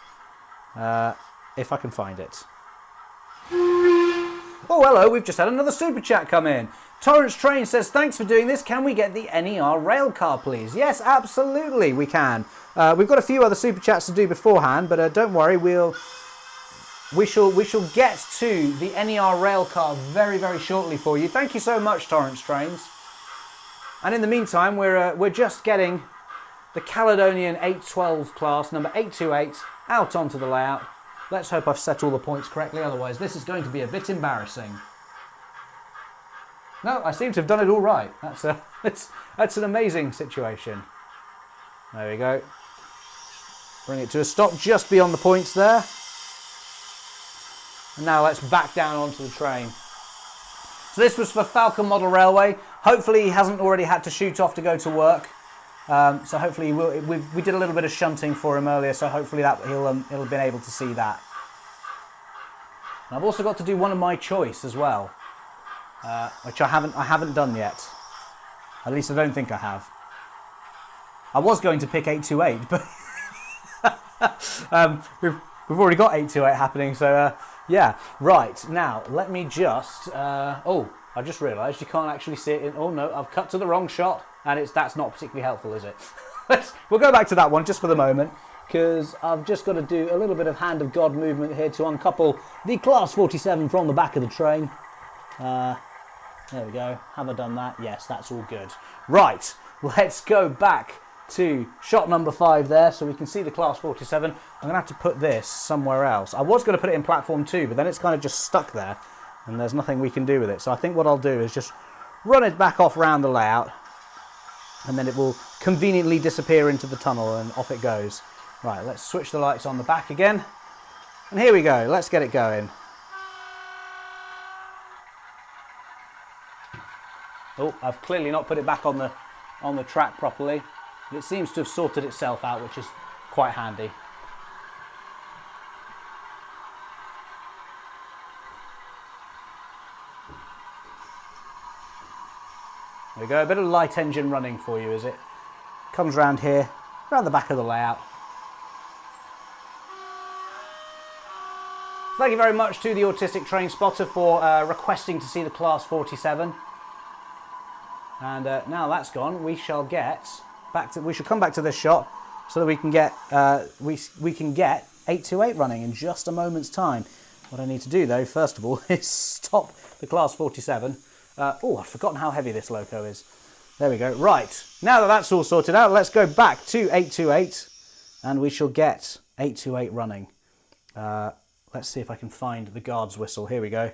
If I can find it. Oh hello, we've just had another super chat come in. Torrance Train says, thanks for doing this. Can we get the NER rail car, please? Yes, absolutely, we can. We've got a few other super chats to do beforehand, but don't worry, we shall get to the NER rail car very, very shortly for you. Thank you so much, Torrance Trains. And in the meantime, we're just getting the Caledonian 812 class number 828 out onto the layout. Let's hope I've set all the points correctly, otherwise this is going to be a bit embarrassing. No, I seem to have done it all right. That's an amazing situation. There we go. Bring it to a stop just beyond the points there. And now let's back down onto the train. So this was for Falcon Model Railway. Hopefully he hasn't already had to shoot off to go to work. So hopefully he will. We did a little bit of shunting for him earlier, so hopefully that he'll have been able to see that. And I've also got to do one of my choice as well, which I haven't done yet. At least I don't think I have. I was going to pick 828, but we've already got 828 happening. So yeah, right now let me just. Oh, I just realised you can't actually see it. Oh no, I've cut to the wrong shot, and that's not particularly helpful, is it? We'll go back to that one just for the moment, because I've just got to do a little bit of hand of God movement here to uncouple the Class 47 from the back of the train. There we go. Have I done that? Yes, that's all good. Right, let's go back to shot number 5 there, so we can see the Class 47. I'm going to have to put this somewhere else. I was going to put it in platform 2, but then it's kind of just stuck there, and there's nothing we can do with it. So I think what I'll do is just run it back off round the layout, and then it will conveniently disappear into the tunnel, and off it goes. Right, let's switch the lights on the back again, and here we go. Let's get it going. Oh, I've clearly not put it back on the track properly. It seems to have sorted itself out, which is quite handy. There we go, a bit of light engine running for you, is it? Comes round here, round the back of the layout. Thank you very much to the Autistic Train Spotter for requesting to see the Class 47. And now that's gone, we shall get back to. We shall come back to this shot so that we can get we can get 828 running in just a moment's time. What I need to do though, first of all, is stop the Class 47. Oh, I've forgotten how heavy this loco is. There we go. Right, now that that's all sorted out, let's go back to 828, and we shall get 828 running. Let's see if I can find the guard's whistle. Here we go.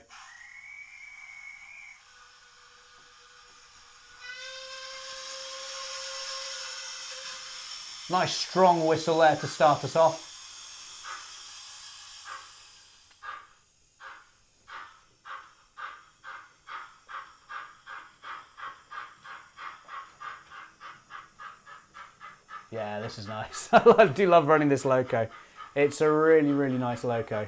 Nice strong whistle there to start us off. Yeah, this is nice. I do love running this loco. It's a really, really nice loco.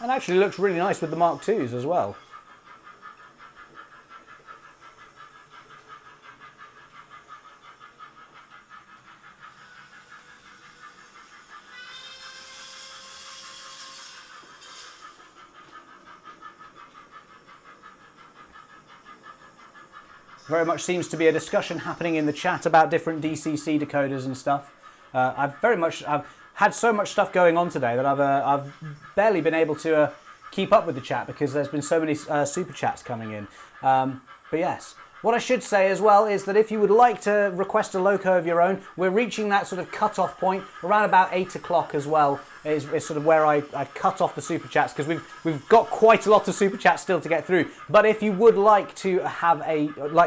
And actually looks really nice with the Mark IIs as well. Very much seems to be a discussion happening in the chat about different DCC decoders and stuff. I've had so much stuff going on today that I've barely been able to keep up with the chat because there's been so many super chats coming in. But yes, what I should say as well is that if you would like to request a loco of your own, we're reaching that sort of cut-off point around about 8 o'clock as well. Is sort of where I cut off the super chats because we've got quite a lot of super chats still to get through. But if you would like to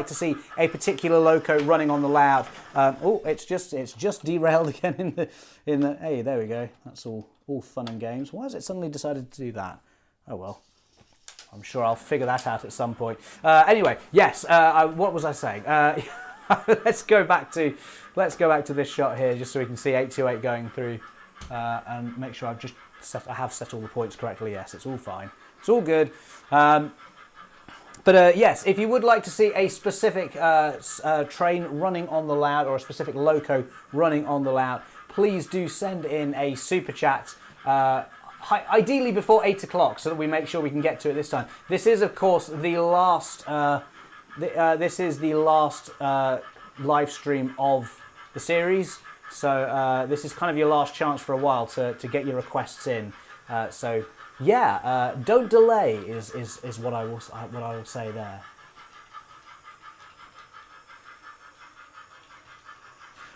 see a particular loco running on the layout, oh, it's just derailed again in the. Hey, there we go. That's all fun and games. Why has it suddenly decided to do that? Oh well. I'm sure I'll figure that out at some point. Anyway, yes. What was I saying? Let's go back to this shot here, just so we can see 828 going through, and make sure I have set all the points correctly. Yes, it's all fine. It's all good. But yes, if you would like to see a specific train running on the layout or a specific loco running on the layout, please do send in a super chat. Ideally before 8 o'clock, so that we make sure we can get to it this time. This is, of course, the last. This is the last live stream of the series. So this is kind of your last chance for a while to get your requests in. So yeah, don't delay is what I will say there.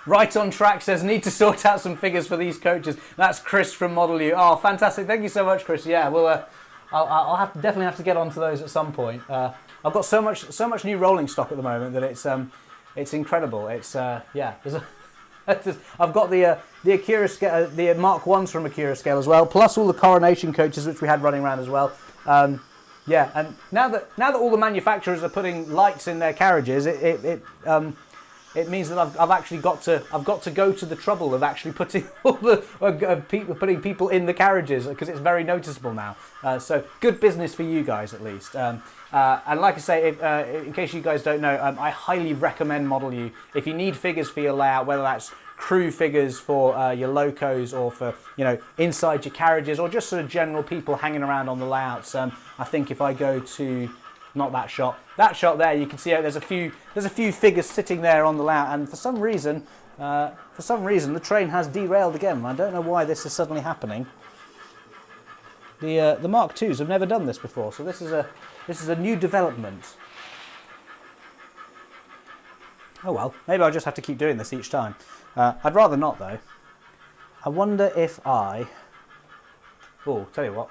Right on track says, need to sort out some figures for these coaches. That's Chris from Model U. Oh, fantastic. Thank you so much, Chris. Yeah, well, I'll definitely have to get onto those at some point. I've got so much new rolling stock at the moment that it's incredible. It's, yeah, I've got the Accurascale, the Mark 1s from Accurascale as well, plus all the Coronation coaches which we had running around as well. Yeah, and now that all the manufacturers are putting lights in their carriages, it means that I've actually got to go to the trouble of actually putting all the putting people in the carriages, because it's very noticeable now. So good business for you guys at least. And like I say, in case you guys don't know, I highly recommend Model U if you need figures for your layout, whether that's crew figures for your locos or for, you know, inside your carriages, or just sort of general people hanging around on the layouts. I think if I go to not that shot there, you can see there's a few figures sitting there on the layout, and for some reason the train has derailed again. I don't know why this is suddenly happening. The Mark IIs have never done this before, so this is a new development. Oh well, maybe I'll just have to keep doing this each time. I'd rather not though. I wonder if tell you what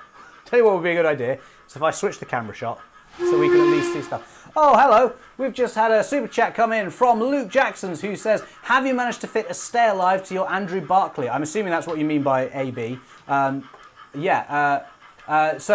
would be a good idea. So if I switch the camera shot, so we can at least see stuff. Oh, hello. We've just had a super chat come in from Luke Jacksons, who says, have you managed to fit a Stay Alive to your Andrew Barclay? I'm assuming that's what you mean by AB. So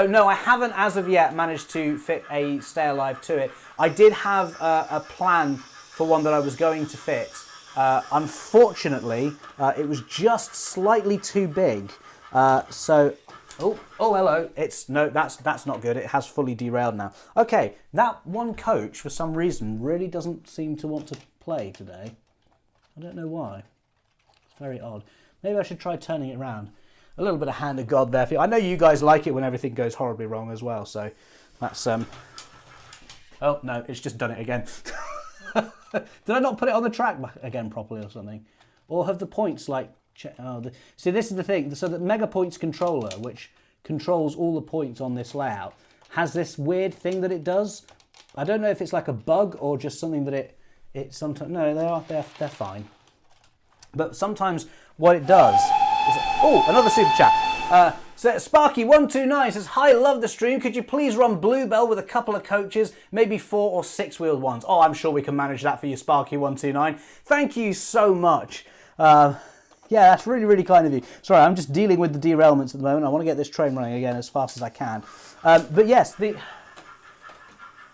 no, I haven't as of yet managed to fit a Stay Alive to it. I did have a plan for one that I was going to fit. Unfortunately, it was just slightly too big. Oh, hello. That's not good. It has fully derailed now. Okay, that one coach, for some reason, really doesn't seem to want to play today. I don't know why. It's very odd. Maybe I should try turning it around. A little bit of hand of God there for you. I know you guys like it when everything goes horribly wrong as well, so that's... Oh, no, it's just done it again. Did I not put it on the track again properly or something? Or have the points, like... See, this is the thing. So the Mega Points controller, which controls all the points on this layout, has this weird thing that it does. I don't know if it's like a bug or just something that it sometimes... No, they're fine. But sometimes what it does is... Oh, another super chat. So Sparky129 says, hi, love the stream. Could you please run Bluebell with a couple of coaches, maybe 4- or 6-wheeled ones? Oh, I'm sure we can manage that for you, Sparky129. Thank you so much. Yeah, that's really, really kind of you. Sorry, I'm just dealing with the derailments at the moment. I want to get this train running again as fast as I can. But yes, the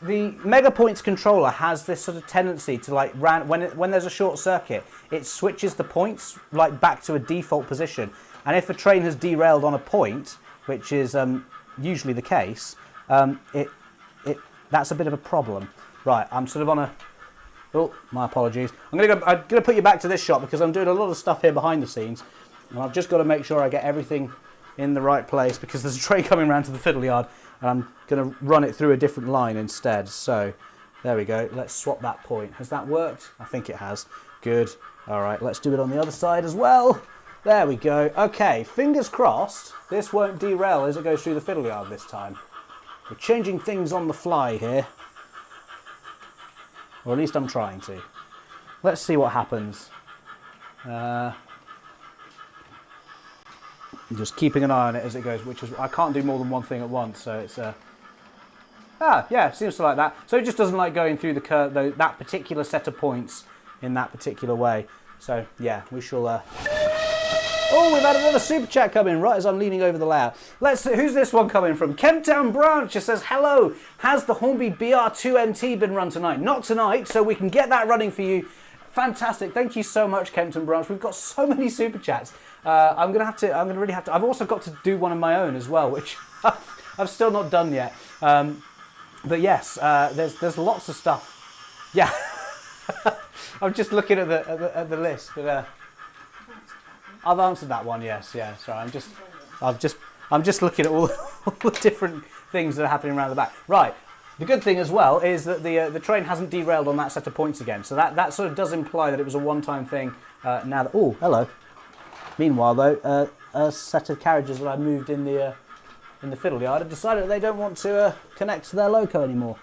Mega Points controller has this sort of tendency to, like, when there's a short circuit, it switches the points like back to a default position. And if a train has derailed on a point, which is usually the case, that's a bit of a problem. Right, I'm sort of on a... Oh, my apologies. I'm gonna put you back to this shot because I'm doing a lot of stuff here behind the scenes, and I've just got to make sure I get everything in the right place because there's a train coming around to the fiddle yard, and I'm gonna run it through a different line instead. So there we go. Let's swap that point. Has that worked? I think it has. Good. All right, let's do it on the other side as well. There we go. Okay, fingers crossed this won't derail as it goes through the fiddle yard this time. We're changing things on the fly here. Or at least I'm trying to. Let's see what happens. Just keeping an eye on it as it goes, which is, I can't do more than one thing at once, so it's... yeah, seems to like that. So it just doesn't like going through the curve, that particular set of points in that particular way. So, yeah, we shall... Oh, we've had another super chat come in right as I'm leaning over the layout. Let's see, who's this one coming from? Kemptown Branch just says, hello, has the Hornby BR2MT been run tonight? Not tonight, so we can get that running for you. Fantastic, thank you so much, Kempton Branch. We've got so many super chats. I'm gonna really have to. I've also got to do one of my own as well, which I've still not done yet. But yes, there's lots of stuff. Yeah, I'm just looking at the list, but. I've answered that one, yes, yeah. Sorry, I'm just looking at all the different things that are happening around the back. Right. The good thing as well is that the train hasn't derailed on that set of points again. So that sort of does imply that it was a one-time thing. Now that hello. Meanwhile, though, a set of carriages that I moved in the fiddle yard have decided that they don't want to connect to their loco anymore.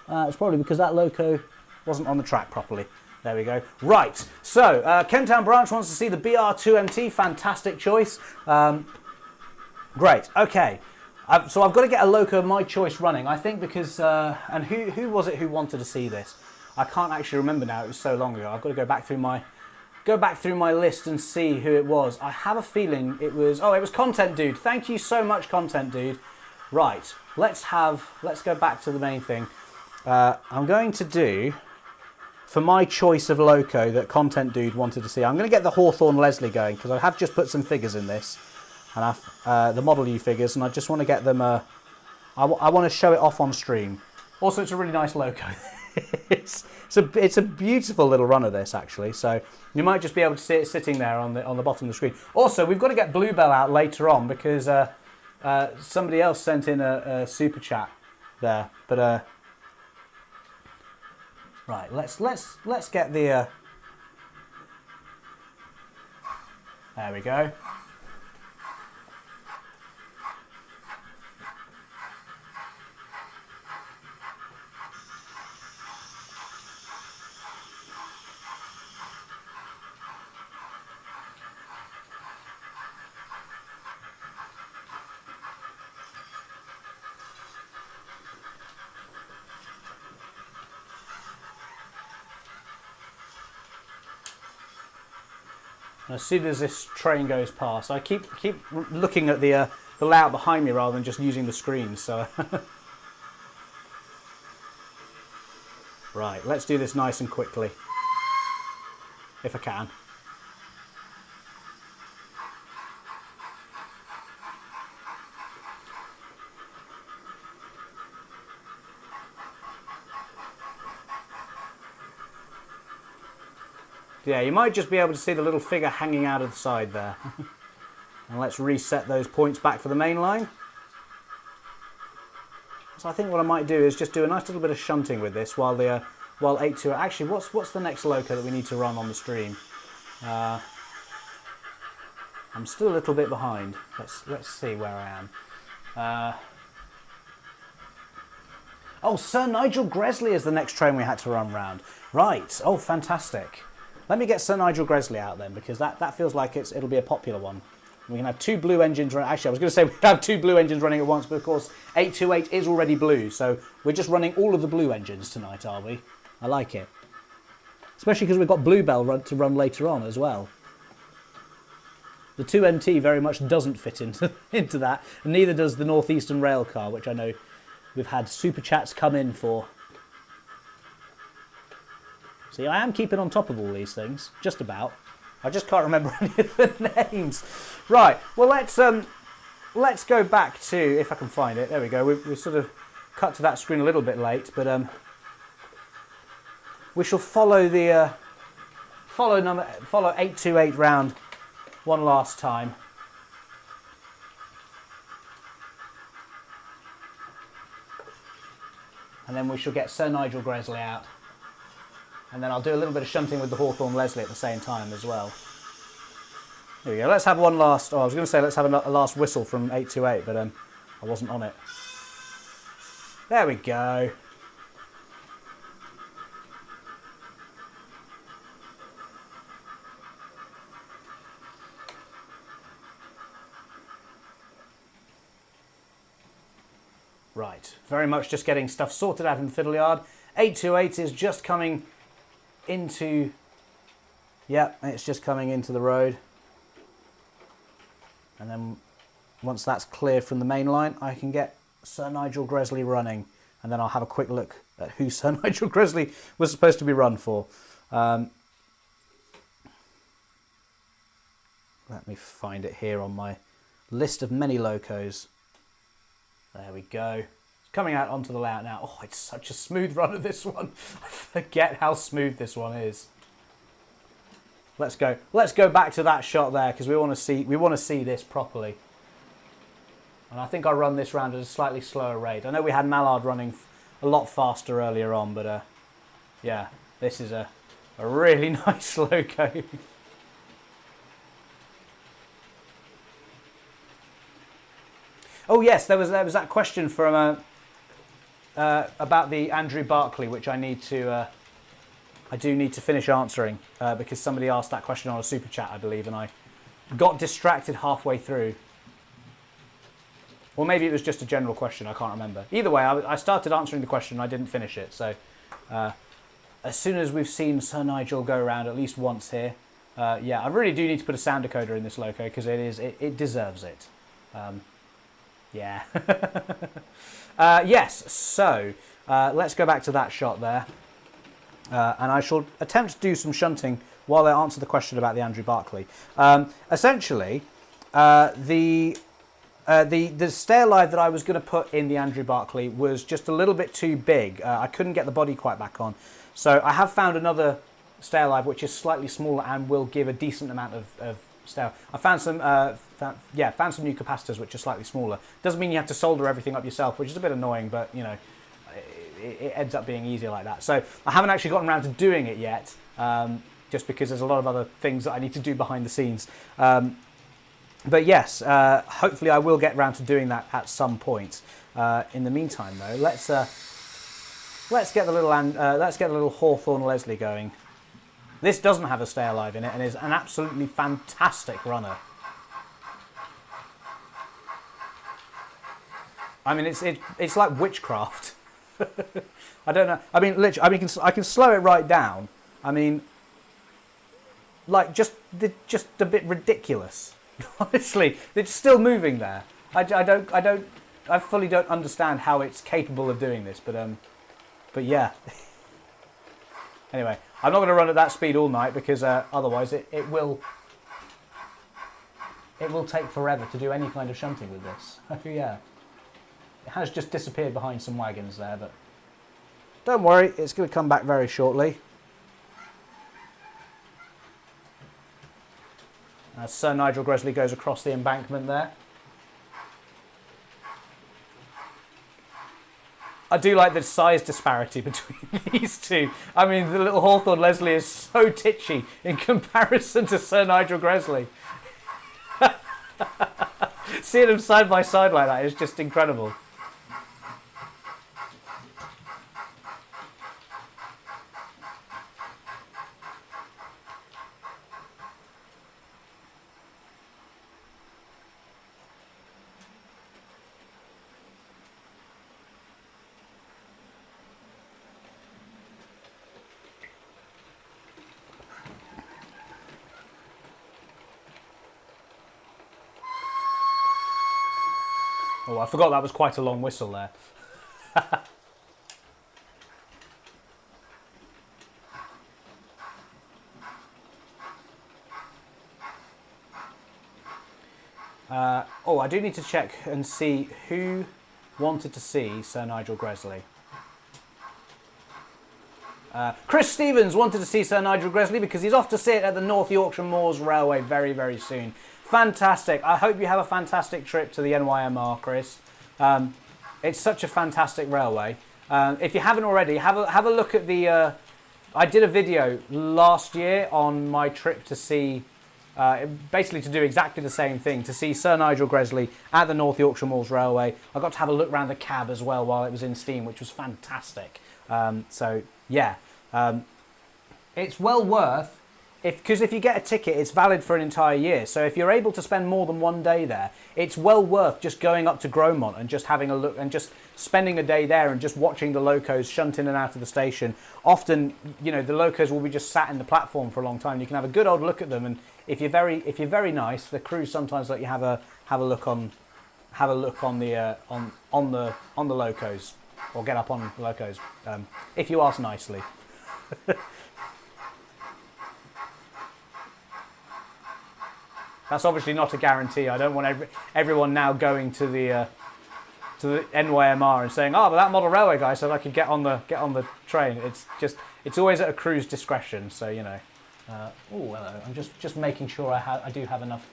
It's probably because that loco wasn't on the track properly. There we go. Right, so Kemptown Branch wants to see the BR2MT. Fantastic choice. Great, okay. So I've got to get a loco of my choice running, I think, because... and who was it who wanted to see this? I can't actually remember now, it was so long ago. I've got to go back through my go back through my list and see who it was. I have a feeling it was, oh, it was Content Dude. Thank you so much, Content Dude. Right, let's go back to the main thing. I'm going to do, for my choice of loco that Content Dude wanted to see, I'm going to get the Hawthorn Leslie going, because I have just put some figures in this, and the Model U figures, and I just want to get them, I want to show it off on stream. Also, it's a really nice loco. it's a beautiful little run of this, actually, so you might just be able to see it sitting there on the bottom of the screen. Also, we've got to get Bluebell out later on, because somebody else sent in a super chat there, but right, let's get the there we go. As soon as this train goes past, I keep looking at the layout behind me rather than just using the screen. So, right, let's do this nice and quickly, if I can. Yeah, you might just be able to see the little figure hanging out of the side there. And let's reset those points back for the main line. So I think what I might do is just do a nice little bit of shunting with this while 8-2. Actually, what's the next loco that we need to run on the stream? I'm still a little bit behind. Let's see where I am. Oh, Sir Nigel Gresley is the next train we had to run round. Right. Oh, fantastic. Let me get Sir Nigel Gresley out then, because that feels like it'll be a popular one. We can have two blue engines running. Actually, I was going to say we have two blue engines running at once, but of course 828 is already blue, so we're just running all of the blue engines tonight, are we? I like it. Especially because we've got Bluebell to run later on as well. The 2MT very much doesn't fit into that, and neither does the Northeastern Rail car, which I know we've had super chats come in for. See, I am keeping on top of all these things, just about. I just can't remember any of the names. Right, well let's go back to, if I can find it, there we go. We sort of cut to that screen a little bit late, but we shall follow the follow 828 round one last time. And then we shall get Sir Nigel Gresley out. And then I'll do a little bit of shunting with the Hawthorn Leslie at the same time as well. There we go. Let's have one last... Oh, I was going to say let's have a last whistle from 828, but I wasn't on it. There we go. Right. Very much just getting stuff sorted out in the fiddle yard. 828 is just coming into, yeah, it's just coming into the road, and then once that's clear from the main line, I can get Sir Nigel Gresley running, and then I'll have a quick look at who Sir Nigel Gresley was supposed to be run for. Let me find it here on my list of many locos. There we go. Coming out onto the layout now. Oh, it's such a smooth run of this one. I forget how smooth this one is. Let's go. Let's go back to that shot there, because we want to see this properly. And I think I run this round at a slightly slower rate. I know we had Mallard running a lot faster earlier on, but yeah, this is a really nice loco. Oh yes, there was that question from about the Andrew Barclay, which I do need to finish answering, because somebody asked that question on a super chat, I believe, and I got distracted halfway through. Or maybe it was just a general question, I can't remember. Either way, I started answering the question, I didn't finish it, so as soon as we've seen Sir Nigel go around at least once here, Yeah, I really do need to put a sound decoder in this loco because it deserves it. Yeah. Yes, so let's go back to that shot there. And I shall attempt to do some shunting while I answer the question about the Andrew Barclay. Essentially, the stair live that I was going to put in the Andrew Barclay was just a little bit too big. I couldn't get the body quite back on. So I have found another stair live which is slightly smaller and will give a decent amount of stair. I found some found some new capacitors which are slightly smaller. Doesn't mean you have to solder everything up yourself, which is a bit annoying, but you know, it ends up being easier like that. So I haven't actually gotten around to doing it yet, just because there's a lot of other things that I need to do behind the scenes. But yes, hopefully I will get around to doing that at some point. In the meantime, though, let's get the little Hawthorn Leslie going. This doesn't have a stay alive in it and is an absolutely fantastic runner. I mean, it's like witchcraft. I don't know. I mean, literally, I can slow it right down. I mean, like just a bit ridiculous. Honestly, it's still moving there. I fully don't understand how it's capable of doing this, but yeah. Anyway, I'm not going to run at that speed all night because otherwise it will take forever to do any kind of shunting with this. Yeah. It has just disappeared behind some wagons there, but don't worry, it's going to come back very shortly. As Sir Nigel Gresley goes across the embankment there. I do like the size disparity between these two. I mean, the little Hawthorn Leslie is so titchy in comparison to Sir Nigel Gresley. Seeing them side by side like that is just incredible. Oh, I forgot that was quite a long whistle there. Oh, I do need to check and see who wanted to see Sir Nigel Gresley. Chris Stevens wanted to see Sir Nigel Gresley because he's off to see it at the North Yorkshire Moors Railway very, very soon. Fantastic. I hope you have a fantastic trip to the NYMR, Chris. It's such a fantastic railway. If you haven't already, have a look at the... I did a video last year on my trip to see... basically to do exactly the same thing, to see Sir Nigel Gresley at the North Yorkshire Moors Railway. I got to have a look around the cab as well while it was in steam, which was fantastic. So, yeah. It's well worth... Because if you get a ticket, it's valid for an entire year. So if you're able to spend more than one day there, it's well worth just going up to Gromont and just having a look and just spending a day there and just watching the locos shunt in and out of the station. Often, you know, the locos will be just sat in the platform for a long time. You can have a good old look at them, and if you're very nice, the crews sometimes let you have a look on the locos, or get up on the locos if you ask nicely. That's obviously not a guarantee. I don't want everyone now going to the NYMR and saying, "Oh, but that model railway guy said I could get on the train." It's always at a crew's discretion. So you know. Oh, hello. I'm just making sure I do have enough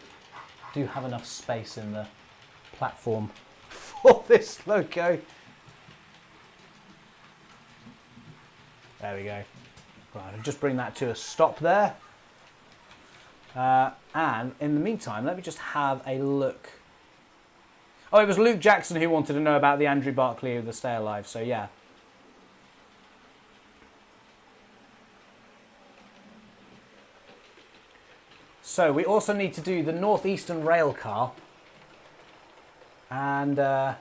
space in the platform for this loco. There we go. Right, I'll just bring that to a stop there. And in the meantime, let me just have a look. Oh, it was Luke Jackson who wanted to know about the Andrew Barclay of the Stay Alive, so yeah. So we also need to do the Northeastern Rail car. And, oh,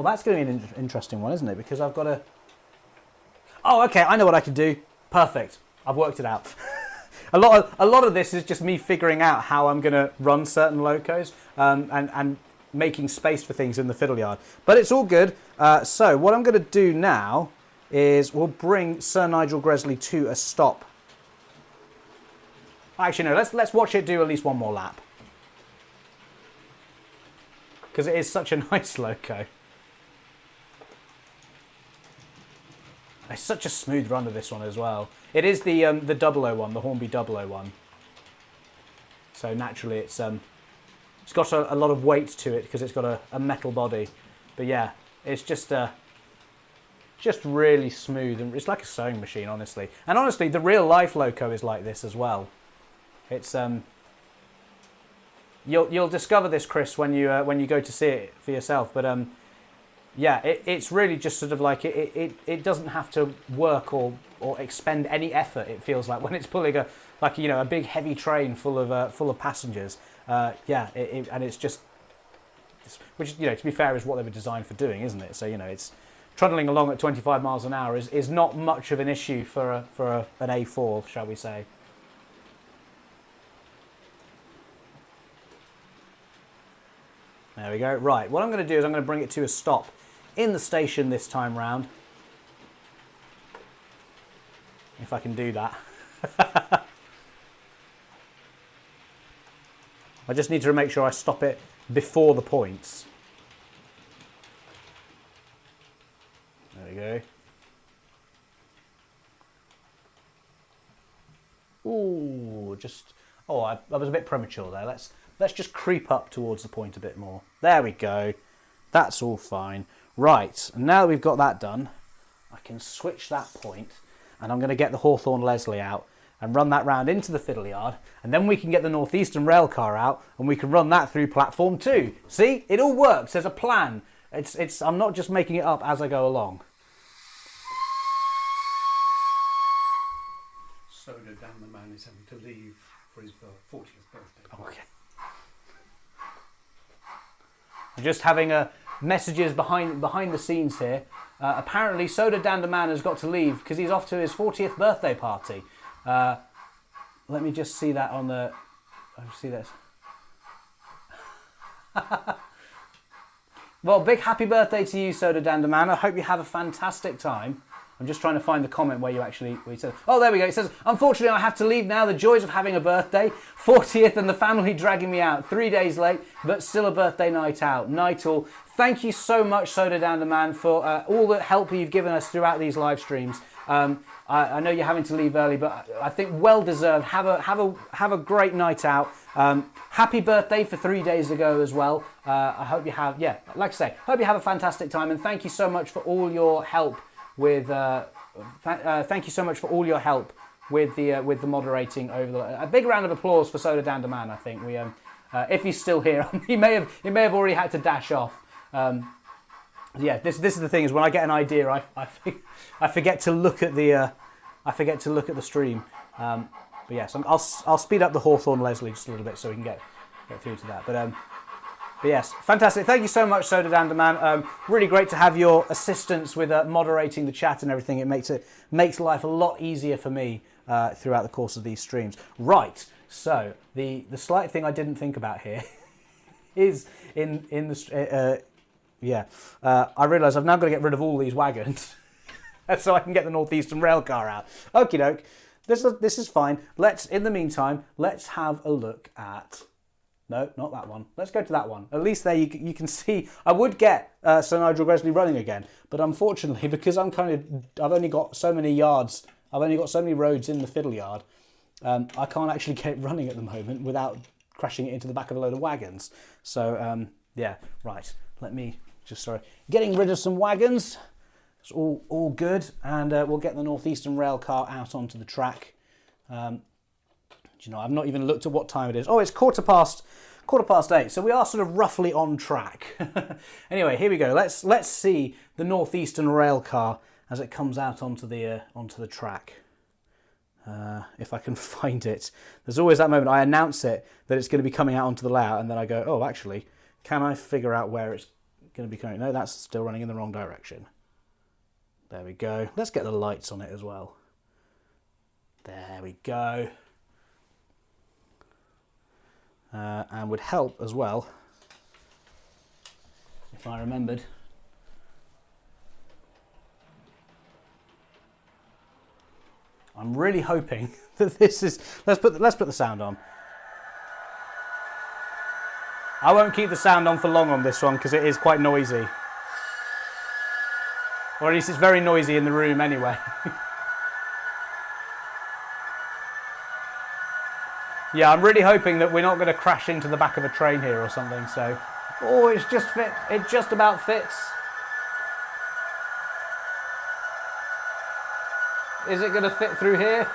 that's going to be an interesting one, isn't it? Because I've got to... Oh, okay, I know what I can do. Perfect. I've worked it out. a lot of this is just me figuring out how I'm going to run certain locos and making space for things in the fiddle yard. But it's all good. So what I'm going to do now is we'll bring Sir Nigel Gresley to a stop. Actually, no, let's watch it do at least one more lap. Because it is such a nice loco. It's such a smooth run of this one as well. It is the 001, the Hornby 001. So naturally it's got a lot of weight to it because it's got a metal body. But yeah, it's just really smooth, and it's like a sewing machine, honestly. And honestly, the real life loco is like this as well. It's you'll discover this, Chris, when you go to see it for yourself. But yeah, it's really just sort of like it doesn't have to work or expend any effort. It feels like when it's pulling a big heavy train full of passengers. Yeah, and it's just, which to be fair is what they were designed for doing, isn't it? So it's trundling along at 25 miles an hour is not much of an issue for an A4, shall we say. There we go. Right, what I'm going to do is I'm going to bring it to a stop in the station this time round. If I can do that. I just need to make sure I stop it before the points. There we go. Ooh, I was a bit premature there. Let's just creep up towards the point a bit more. There we go. That's all fine. Right, and now that we've got that done, I can switch that point, and I'm going to get the Hawthorn Leslie out and run that round into the fiddle yard, and then we can get the Northeastern rail car out, and we can run that through platform 2. See, it all works. There's a plan. I'm not just making it up as I go along. Soda Dan the man is having to leave for his 40th birthday. Oh, okay. I'm just having messages behind the scenes here. Apparently, Soda Dan the man has got to leave because he's off to his 40th birthday party. Let me just see that on the. See this. Well, big happy birthday to you, Soda Dan the man. I hope you have a fantastic time. I'm just trying to find the comment where you said. Oh, there we go. It says, unfortunately, I have to leave now. The joys of having a birthday. 40th and the family dragging me out. 3 days late, but still a birthday night out. Night all. Thank you so much, Soda Dan the man, for all the help you've given us throughout these live streams. I know you're having to leave early, but I think well deserved. Have a great night out. Happy birthday for 3 days ago as well. I hope you have, like I say, hope you have a fantastic time, and thank you so much for all your help with. Thank you so much for all your help with the moderating over a big round of applause for Soda Dan the man. I think we if he's still here, he may have already had to dash off. Yeah, this is the thing, is when I get an idea, I forget to look at the stream. But yes, I'll speed up the Hawthorn Leslie just a little bit so we can get through to that. But yes, fantastic. Thank you so much, Soda Dan the man. Really great to have your assistance with moderating the chat and everything. It makes life a lot easier for me throughout the course of these streams. Right. So the slight thing I didn't think about here is in the I realise I've now got to get rid of all these wagons so I can get the Northeastern rail car out. Okie doke. This is fine. In the meantime, let's have a look at. No, not that one. Let's go to that one. At least there you can see. I would get Sir Nigel Gresley running again, but unfortunately, because I've only got so many yards, I've only got so many roads in the fiddle yard, I can't actually get it running at the moment without crashing it into the back of a load of wagons. So yeah, right. Let me just getting rid of some wagons. It's all good, and we'll get the Northeastern rail car out onto the track. I've not even looked at what time it is. Oh, it's quarter past 8. So we are sort of roughly on track. Anyway, here we go. Let's see the Northeastern rail car as it comes out onto the track. If I can find it. There's always that moment I announce it that it's going to be coming out onto the layout, and then I go, oh, actually, can I figure out where it's going to be going? No, that's still running in the wrong direction. There we go. Let's get the lights on it as well. There we go. and would help as well if I remembered. I'm really hoping that this is. Let's put the sound on. I won't keep the sound on for long on this one because it is quite noisy. Or at least it's very noisy in the room anyway. Yeah, I'm really hoping that we're not going to crash into the back of a train here or something. So, oh, it's just fit. It just about fits. Is it going to fit through here?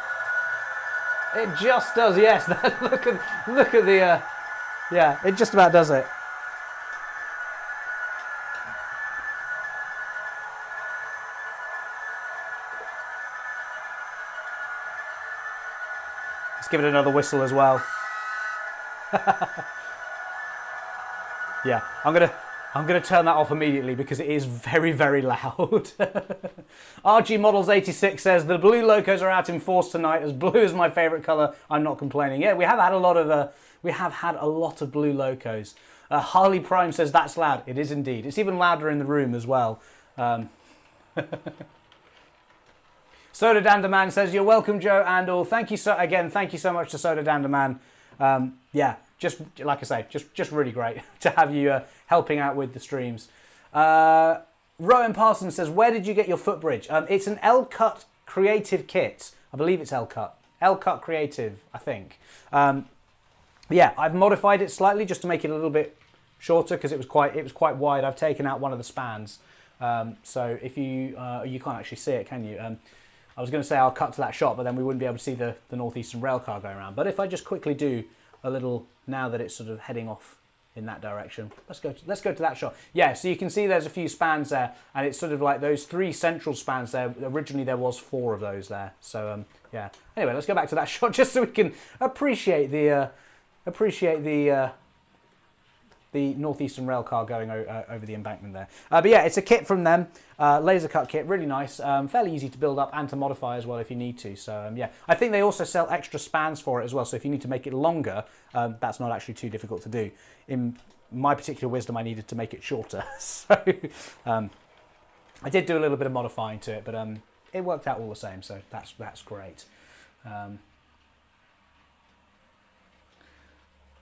It just does. Yes. look at the. Yeah, it just about does it. Let's give it another whistle as well. Yeah, I'm gonna turn that off immediately because it is very, very loud. RG Models 86 says the blue locos are out in force tonight. As blue is my favourite colour, I'm not complaining. Yeah, we have had a lot of blue locos. Harley Prime says that's loud. It is indeed. It's even louder in the room as well. Soda Danderman says you're welcome, Joe and all. Thank you so much to Soda Danderman. Yeah, just like I say, just really great to have you helping out with the streams. Rowan Parsons says, where did you get your footbridge? It's an L-Cut Creative kit. I believe it's L-Cut. L-Cut Creative, I think. Yeah, I've modified it slightly just to make it a little bit shorter because it was quite wide. I've taken out one of the spans. So if you can't actually see it, can you? I was going to say I'll cut to that shot, but then we wouldn't be able to see the Northeastern rail car going around. But if I just quickly do a little, now that it's sort of heading off in that direction, let's go to that shot. Yeah, so you can see there's a few spans there, and it's sort of like those 3 central spans there. Originally there was 4 of those there. So yeah. Anyway, let's go back to that shot just so we can appreciate the Northeastern rail car going over the embankment there. But yeah, it's a kit from them, laser cut kit, really nice, fairly easy to build up and to modify as well if you need to. So yeah, I think they also sell extra spans for it as well. So if you need to make it longer, that's not actually too difficult to do. In my particular wisdom, I needed to make it shorter. So I did do a little bit of modifying to it, but it worked out all the same. So that's great.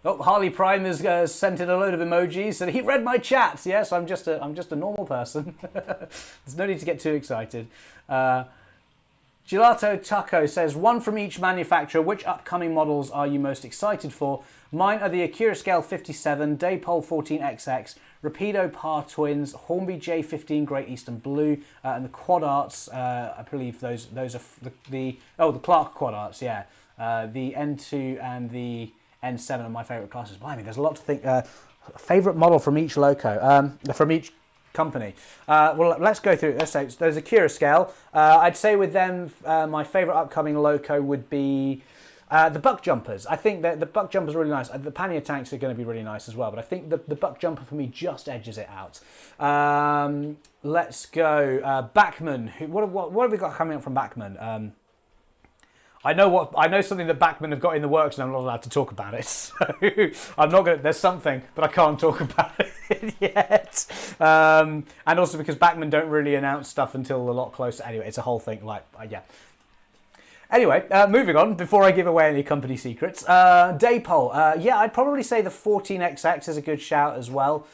Oh, Harley Prime has sent in a load of emojis, and he read my chats. Yes, I'm just a normal person. There's no need to get too excited. Gelato Taco says, one from each manufacturer. Which upcoming models are you most excited for? Mine are the Accurascale 57, Dapol 14XX, Rapido Par Twins, Hornby J15 Great Eastern Blue, and the Quad Arts. I believe those are the Clark Quad Arts. Yeah, the N2 and the N7 are my favourite classes. Blimey, there's a lot to think. Favourite model from each loco, from each company. Well, let's go through it. Let's say there's a Accurascale. I'd say with them, my favourite upcoming loco would be the buck jumpers. I think that the buck jumpers are really nice. The pannier tanks are going to be really nice as well, but I think the buck jumper for me just edges it out. Let's go Bachmann. What have we got coming up from Bachmann? I know something that Bachmann have got in the works, and I'm not allowed to talk about it. So I'm not going to. There's something, but I can't talk about it yet. And also because Bachmann don't really announce stuff until a lot closer. Anyway, it's a whole thing. Like yeah. Anyway, moving on. Before I give away any company secrets, Dapol. Yeah, I'd probably say the 14XX is a good shout as well.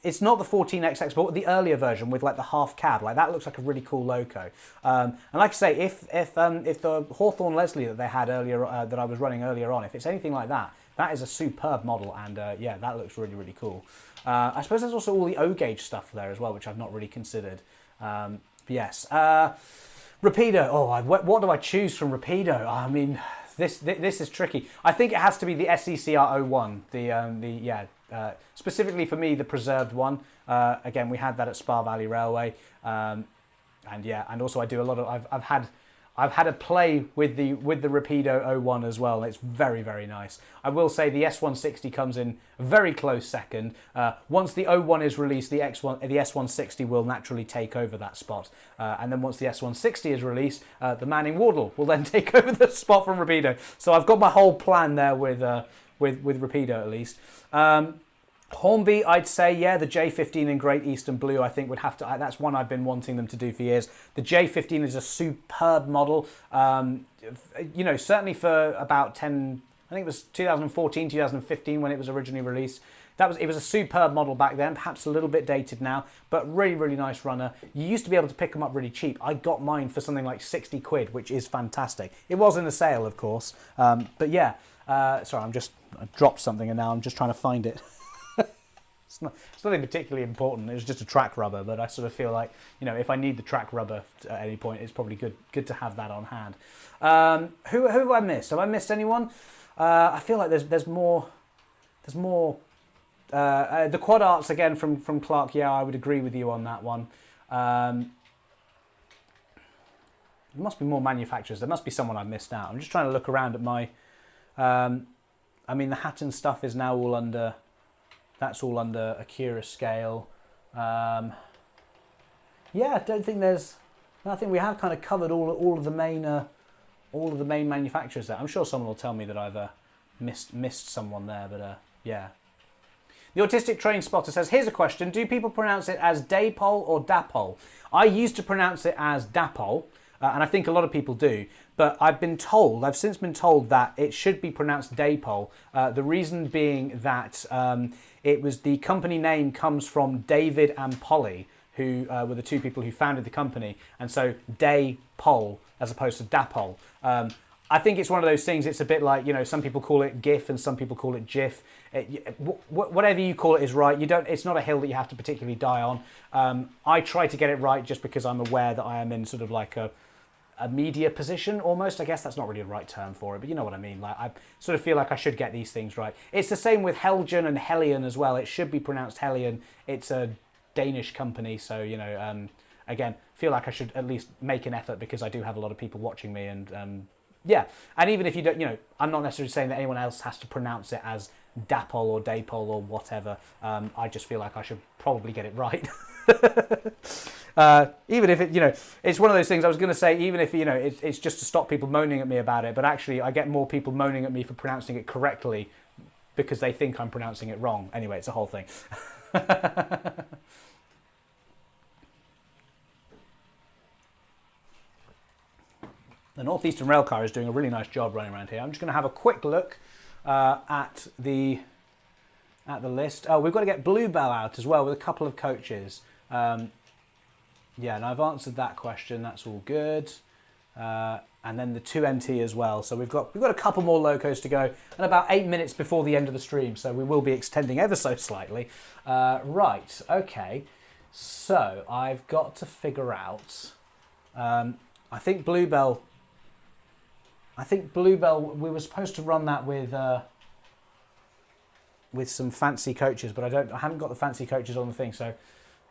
It's not the 14XX, but the earlier version with like the half cab, like that looks like a really cool loco. And like I say, if the Hawthorn Leslie that they had earlier, that I was running earlier on, if it's anything like that, that is a superb model, and yeah, that looks really, really cool. I suppose there's also all the O-gauge stuff there as well, which I've not really considered. Yes, Rapido. Oh, what do I choose from Rapido? I mean, this is tricky. I think it has to be the SE&CR O1, specifically for me, the preserved one. Again, we had that at Spa Valley Railway, and yeah, and also I do a lot of. I've had a play with the Rapido O1 as well, and it's very, very nice. I will say the S160 comes in a very close second. Once the O1 is released, the S160 will naturally take over that spot. And then once the S160 is released, the Manning Wardle will then take over the spot from Rapido. So I've got my whole plan there with Rapido at least. Hornby, I'd say, yeah, the J15 in Great Eastern Blue, I think would have to, that's one I've been wanting them to do for years. The J15 is a superb model, you know, certainly for about 10, I think it was 2014, 2015 when it was originally released. It was a superb model back then, perhaps a little bit dated now, but really, really nice runner. You used to be able to pick them up really cheap. I got mine for something like 60 quid, which is fantastic. It was in a sale, of course, but yeah. Sorry, I dropped something and now I'm just trying to find it. It's nothing particularly important. It was just a track rubber, but I sort of feel like, you know, if I need the track rubber at any point, it's probably good to have that on hand. Who have I missed? Have I missed anyone? I feel like there's more. The Quad Arts again from Clark. Yeah, I would agree with you on that one. There must be more manufacturers. There must be someone I missed out. I'm just trying to look around at my. I mean, the Hatton stuff is now all under. That's all under Accurascale. Yeah, I don't think there's. I think we have kind of covered all of the main manufacturers there. I'm sure someone will tell me that I've missed someone there, but yeah. The Autistic Train Spotter says, here's a question. Do people pronounce it as Dapol or Dapol? I used to pronounce it as Dapol, and I think a lot of people do. But I've since been told that it should be pronounced Dapol. The reason being that it was the company name comes from David and Polly, who were the two people who founded the company. And so Dapol as opposed to Dapol. I think it's one of those things, it's a bit like, you know, some people call it GIF and some people call it GIF. Whatever you call it is right. It's not a hill that you have to particularly die on. I try to get it right just because I'm aware that I am in sort of like a media position almost. I guess that's not really the right term for it, but you know what I mean. Like, I sort of feel like I should get these things right. It's the same with Helgen and Hellion as well. It should be pronounced Hellion. It's a Danish company, so, you know, again, feel like I should at least make an effort because I do have a lot of people watching me, and yeah. And even if you don't, you know, I'm not necessarily saying that anyone else has to pronounce it as Dapol or Dapol or whatever. I just feel like I should probably get it right. Even if it, you know, it's one of those things. I was going to say, even if, you know, it's just to stop people moaning at me about it, but actually I get more people moaning at me for pronouncing it correctly because they think I'm pronouncing it wrong. Anyway, it's a whole thing. The North Eastern Railcar is doing a really nice job running around here. I'm just going to have a quick look at the list. Oh, we've got to get Bluebell out as well with a couple of coaches. Yeah, and I've answered that question. That's all good. And then the 2NT as well. So we've got a couple more locos to go, and about 8 minutes before the end of the stream. So we will be extending ever so slightly. Right. Okay. So I've got to figure out. I think Bluebell. We were supposed to run that with some fancy coaches, but I haven't got the fancy coaches on the thing. So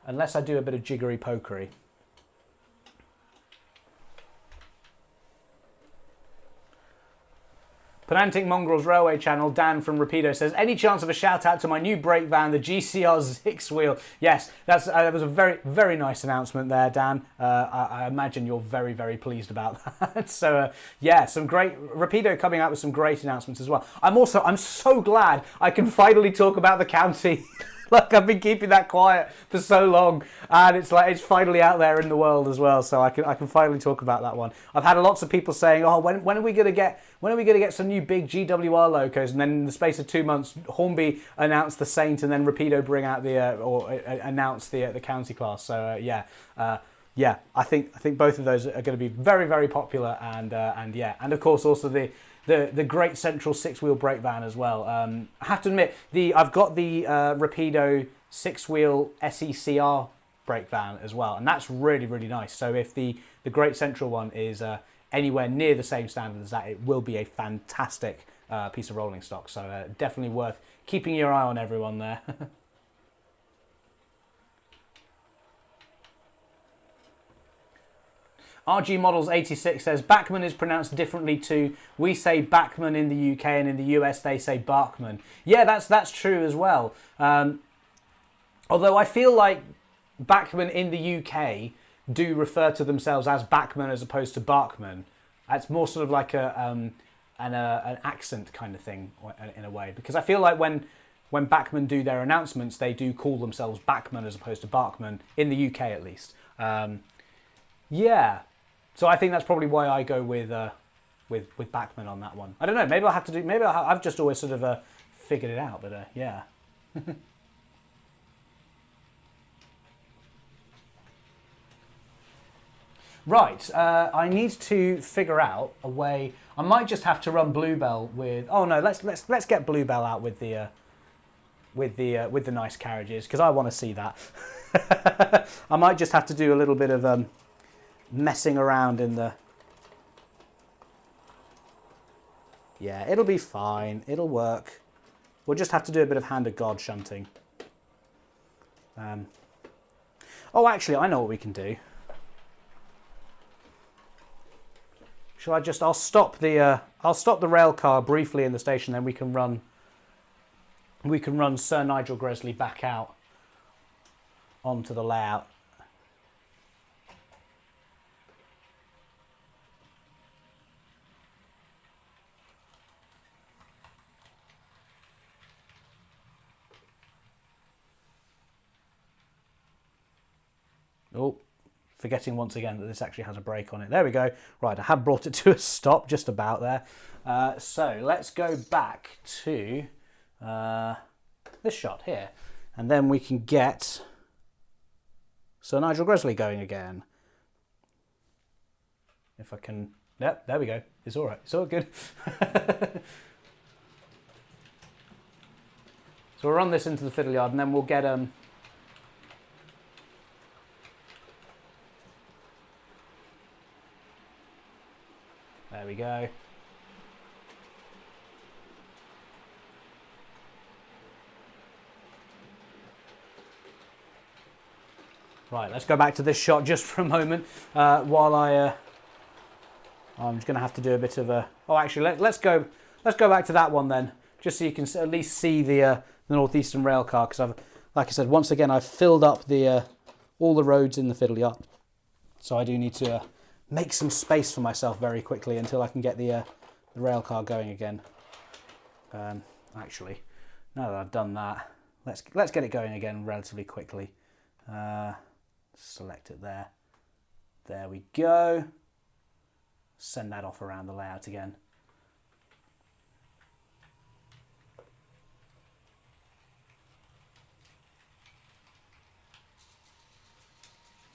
unless I do a bit of jiggery pokery. Penantic Mongrels Railway Channel, Dan from Rapido says, any chance of a shout out to my new brake van, the GCR 6-wheel? Yes, that was a very, very nice announcement there, Dan. I imagine you're very, very pleased about that. So, yeah, some great, Rapido coming out with some great announcements as well. I'm so glad I can finally talk about the county. Like, I've been keeping that quiet for so long, and it's like it's finally out there in the world as well. So I can finally talk about that one. I've had lots of people saying, "Oh, when are we going to get some new big GWR locos?" And then in the space of 2 months, Hornby announced the Saint, and then Rapido bring out announce the county class. So yeah. Yeah, I think both of those are going to be very, very popular, and yeah, and of course also the great central 6-wheel brake van as well. I have to admit, I've got the Rapido 6-wheel SE&CR brake van as well, and that's really, really nice. So if the great central one is anywhere near the same standard as that, it will be a fantastic piece of rolling stock. So definitely worth keeping your eye on, everyone there. RG Models 86 says Bachmann is pronounced differently too. We say Bachmann in the UK, and in the US they say Bachmann. Yeah, that's true as well. Although I feel like Bachmann in the UK do refer to themselves as Bachmann as opposed to Bachmann. It's more sort of like an accent kind of thing in a way, because I feel like when Bachmann do their announcements, they do call themselves Bachmann as opposed to Bachmann in the UK at least. Yeah, so I think that's probably why I go with Bachmann on that one. I don't know. Maybe I'll have to do. Maybe I've just always sort of figured it out. But yeah. Right, I need to figure out a way. I might just have to run Bluebell with. Oh no, let's get Bluebell out with the nice carriages, because I want to see that. I might just have to do a little bit of messing around in the. Yeah, it'll be fine. It'll work. We'll just have to do a bit of hand of God shunting. Oh, actually, I know what we can do. Shall I just? I'll stop the rail car briefly in the station. Then we can run Sir Nigel Gresley back out onto the layout. Oh. Forgetting once again that this actually has a brake on it. There we go. Right, I have brought it to a stop just about there. So let's go back to this shot here. And then we can get Sir Nigel Gresley going again. If I can... Yep, there we go. It's all right. It's all good. So we'll run this into the fiddle yard and then we'll get... There we go. Right, let's go back to this shot just for a moment while I'm just going to have to do a bit of a... Oh, actually, let's go back to that one then, just so you can at least see the Northeastern rail car, because like I said, once again, I've filled up all the roads in the fiddle yard, so I do need to make some space for myself very quickly until I can get the rail car going again. Actually, now that I've done that, let's get it going again relatively quickly. Select it there. There we go. Send that off around the layout again.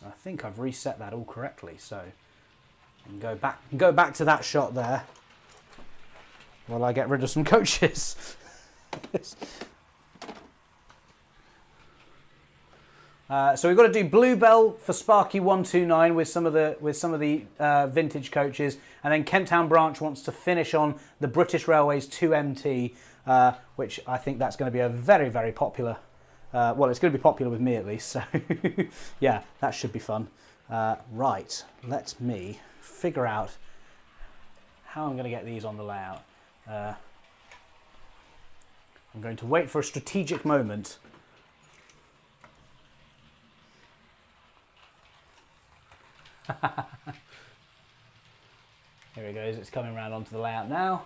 I think I've reset that all correctly, so and go back to that shot there while I get rid of some coaches. So we've got to do Bluebell for Sparky 129 with some of the vintage coaches, and then Kent Town Branch wants to finish on the British Railways 2MT, which I think that's going to be a very, very popular. Well, it's going to be popular with me at least, so yeah, that should be fun. Right, let me figure out how I'm going to get these on the layout. I'm going to wait for a strategic moment. Here it goes, it's coming around onto the layout now.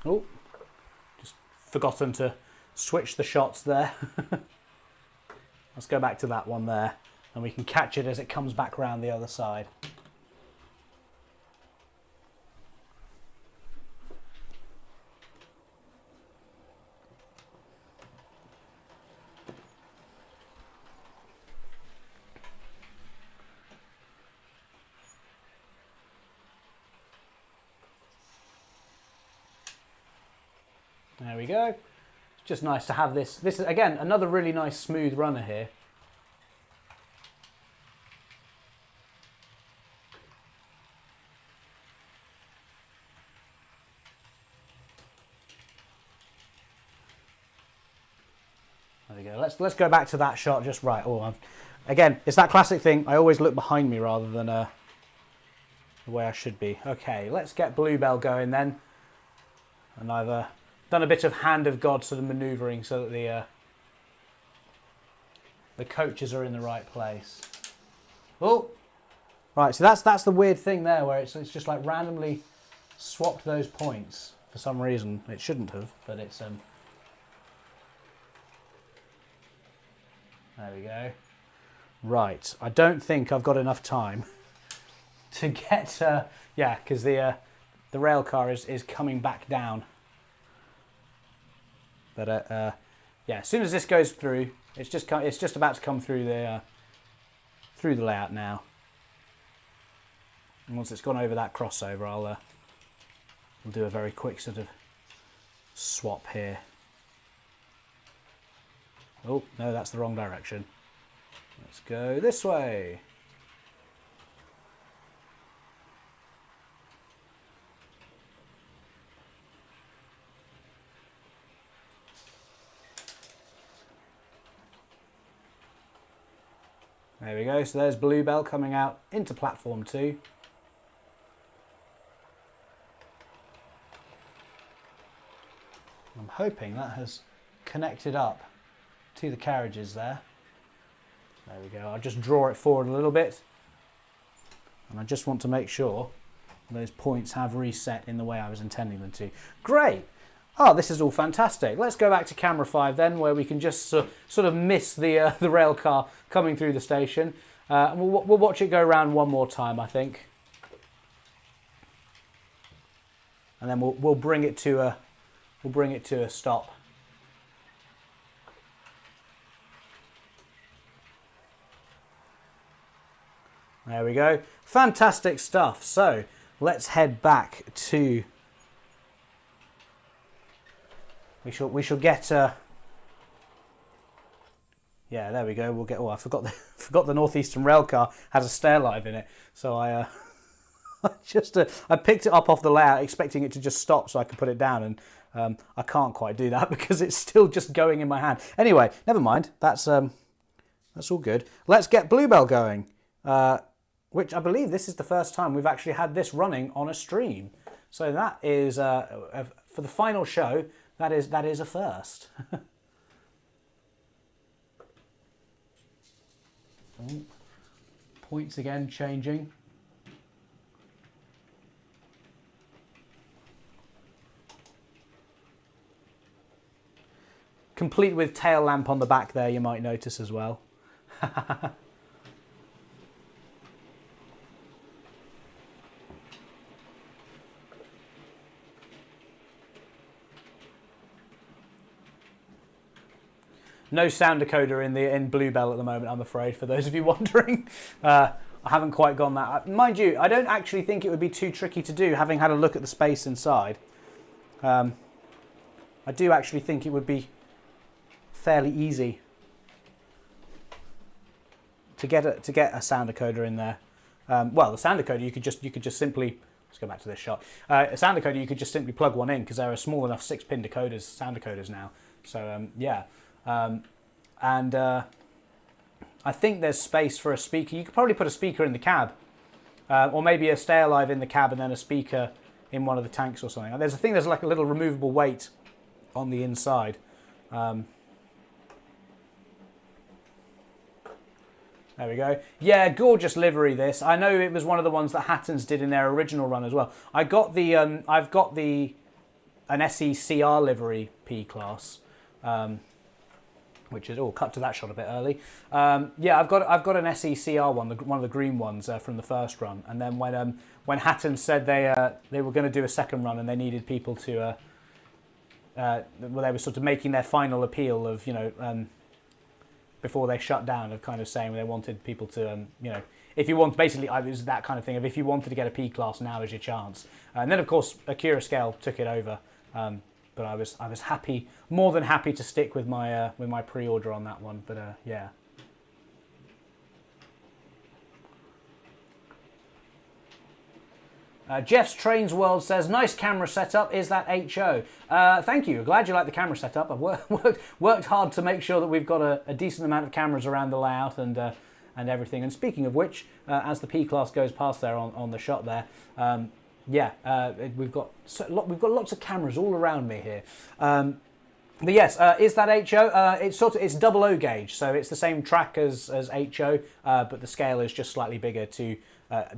Oh, just forgotten to switch the shots there. Let's go back to that one there, and we can catch it as it comes back around the other side. There we go. It's just nice to have this. This is, again, another really nice smooth runner here. go. Let's go back to that shot just right. Oh, again, it's that classic thing. I always look behind me rather than the way I should be. Okay, let's get Bluebell going then. And I've done a bit of hand of God sort of manoeuvring so that the coaches are in the right place. Oh, right. So that's the weird thing there, where it's just like randomly swapped those points for some reason. It shouldn't have, but it's there we go. Right. I don't think I've got enough time to get yeah, because the rail car is coming back down. But yeah, as soon as this goes through, it's just about to come through the layout now. And once it's gone over that crossover, we'll do a very quick sort of swap here. Oh no, that's the wrong direction. Let's go this way. There we go, so there's Bluebell coming out into platform 2. I'm hoping that has connected up to the carriages there. There we go, I'll just draw it forward a little bit. And I just want to make sure those points have reset in the way I was intending them to. Great! Oh, this is all fantastic. Let's go back to camera 5 then, where we can just sort of miss the rail car coming through the station. We'll watch it go around one more time, I think, and then we'll bring it to a stop. There we go. Fantastic stuff. So let's head back to. We shall get. Yeah, there we go. We'll get. Oh, I forgot the Northeastern Rail car has a stair live in it, so I I picked it up off the layout, expecting it to just stop so I could put it down, and I can't quite do that because it's still just going in my hand. Anyway, never mind. That's all good. Let's get Bluebell going, which I believe this is the first time we've actually had this running on a stream. So that is for the final show. That is a first. Oh, points again changing. Complete with tail lamp on the back there, you might notice as well. No sound decoder in Bluebell at the moment, I'm afraid, for those of you wondering. I haven't quite gone that. Mind you, I don't actually think it would be too tricky to do, having had a look at the space inside. I do actually think it would be fairly easy to get a sound decoder in there. Well, the sound decoder you could just simply. Let's go back to this shot. A sound decoder you could just simply plug one in because there are small enough 6-pin decoders, sound decoders now. So yeah. And I think there's space for a speaker. You could probably put a speaker in the cab, or maybe a stay alive in the cab and then a speaker in one of the tanks or something. There's like a little removable weight on the inside. There we go. Yeah, gorgeous livery this. I know it was one of the ones that Hatton's did in their original run as well. I've got an SE&CR livery P class. Which is cut to that shot a bit early. Yeah, I've got an SE&CR one of the green ones from the first run. And then when Hatton said they were going to do a second run and they needed people to, well, they were sort of making their final appeal of before they shut down, of kind of saying they wanted people to if you want, basically it was that kind of thing of if you wanted to get a P class, now is your chance. And then of course Accurascale took it over. But I was happy, more than happy to stick with my pre-order on that one. But yeah. Jeff's Trains World says, nice camera setup. Is that HO? Thank you. Glad you like the camera setup. I've worked hard to make sure that we've got a decent amount of cameras around the layout and everything. And speaking of which, as the P class goes past there on the shot there, we've got lots of cameras all around me here. But yes, is that HO? It's double O gauge, so it's the same track as HO, but the scale is just slightly bigger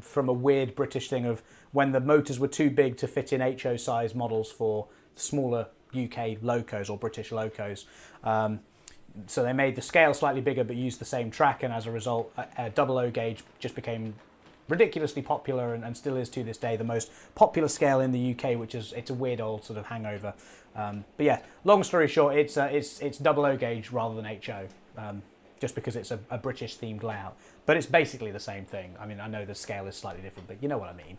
from a weird British thing of when the motors were too big to fit in HO size models for smaller UK locos or British locos. So they made the scale slightly bigger but used the same track, and as a result, double O gauge just became ridiculously popular and still is to this day the most popular scale in the UK, it's a weird old sort of hangover. But yeah, long story short, it's double O gauge rather than HO, just because it's a British themed layout. But it's basically the same thing. I mean, I know the scale is slightly different, but you know what I mean.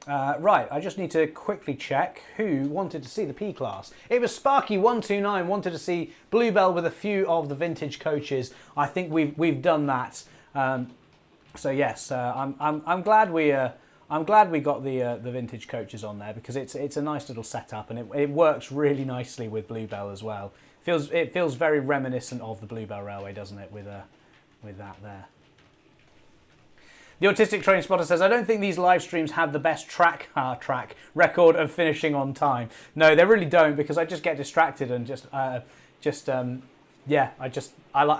Right, I just need to quickly check who wanted to see the P class. It was Sparky129 wanted to see Bluebell with a few of the vintage coaches. I think we've done that. So yes, I'm glad we got the vintage coaches on there, because it's a nice little setup, and it works really nicely with Bluebell as well. It feels very reminiscent of the Bluebell Railway, doesn't it? With that there. The Autistic Train Spotter says, I don't think these live streams have the best track record of finishing on time. No, they really don't, because I just get distracted and I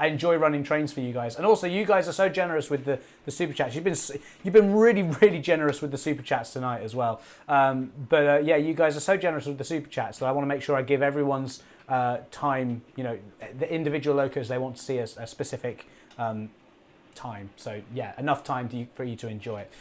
enjoy running trains for you guys. And also, you guys are so generous with the super chats. You've been really, really generous with the super chats tonight as well. Yeah, you guys are so generous with the super chats that I want to make sure I give everyone's time. You know, the individual locos, they want to see a specific time. So yeah, enough time for you to enjoy it.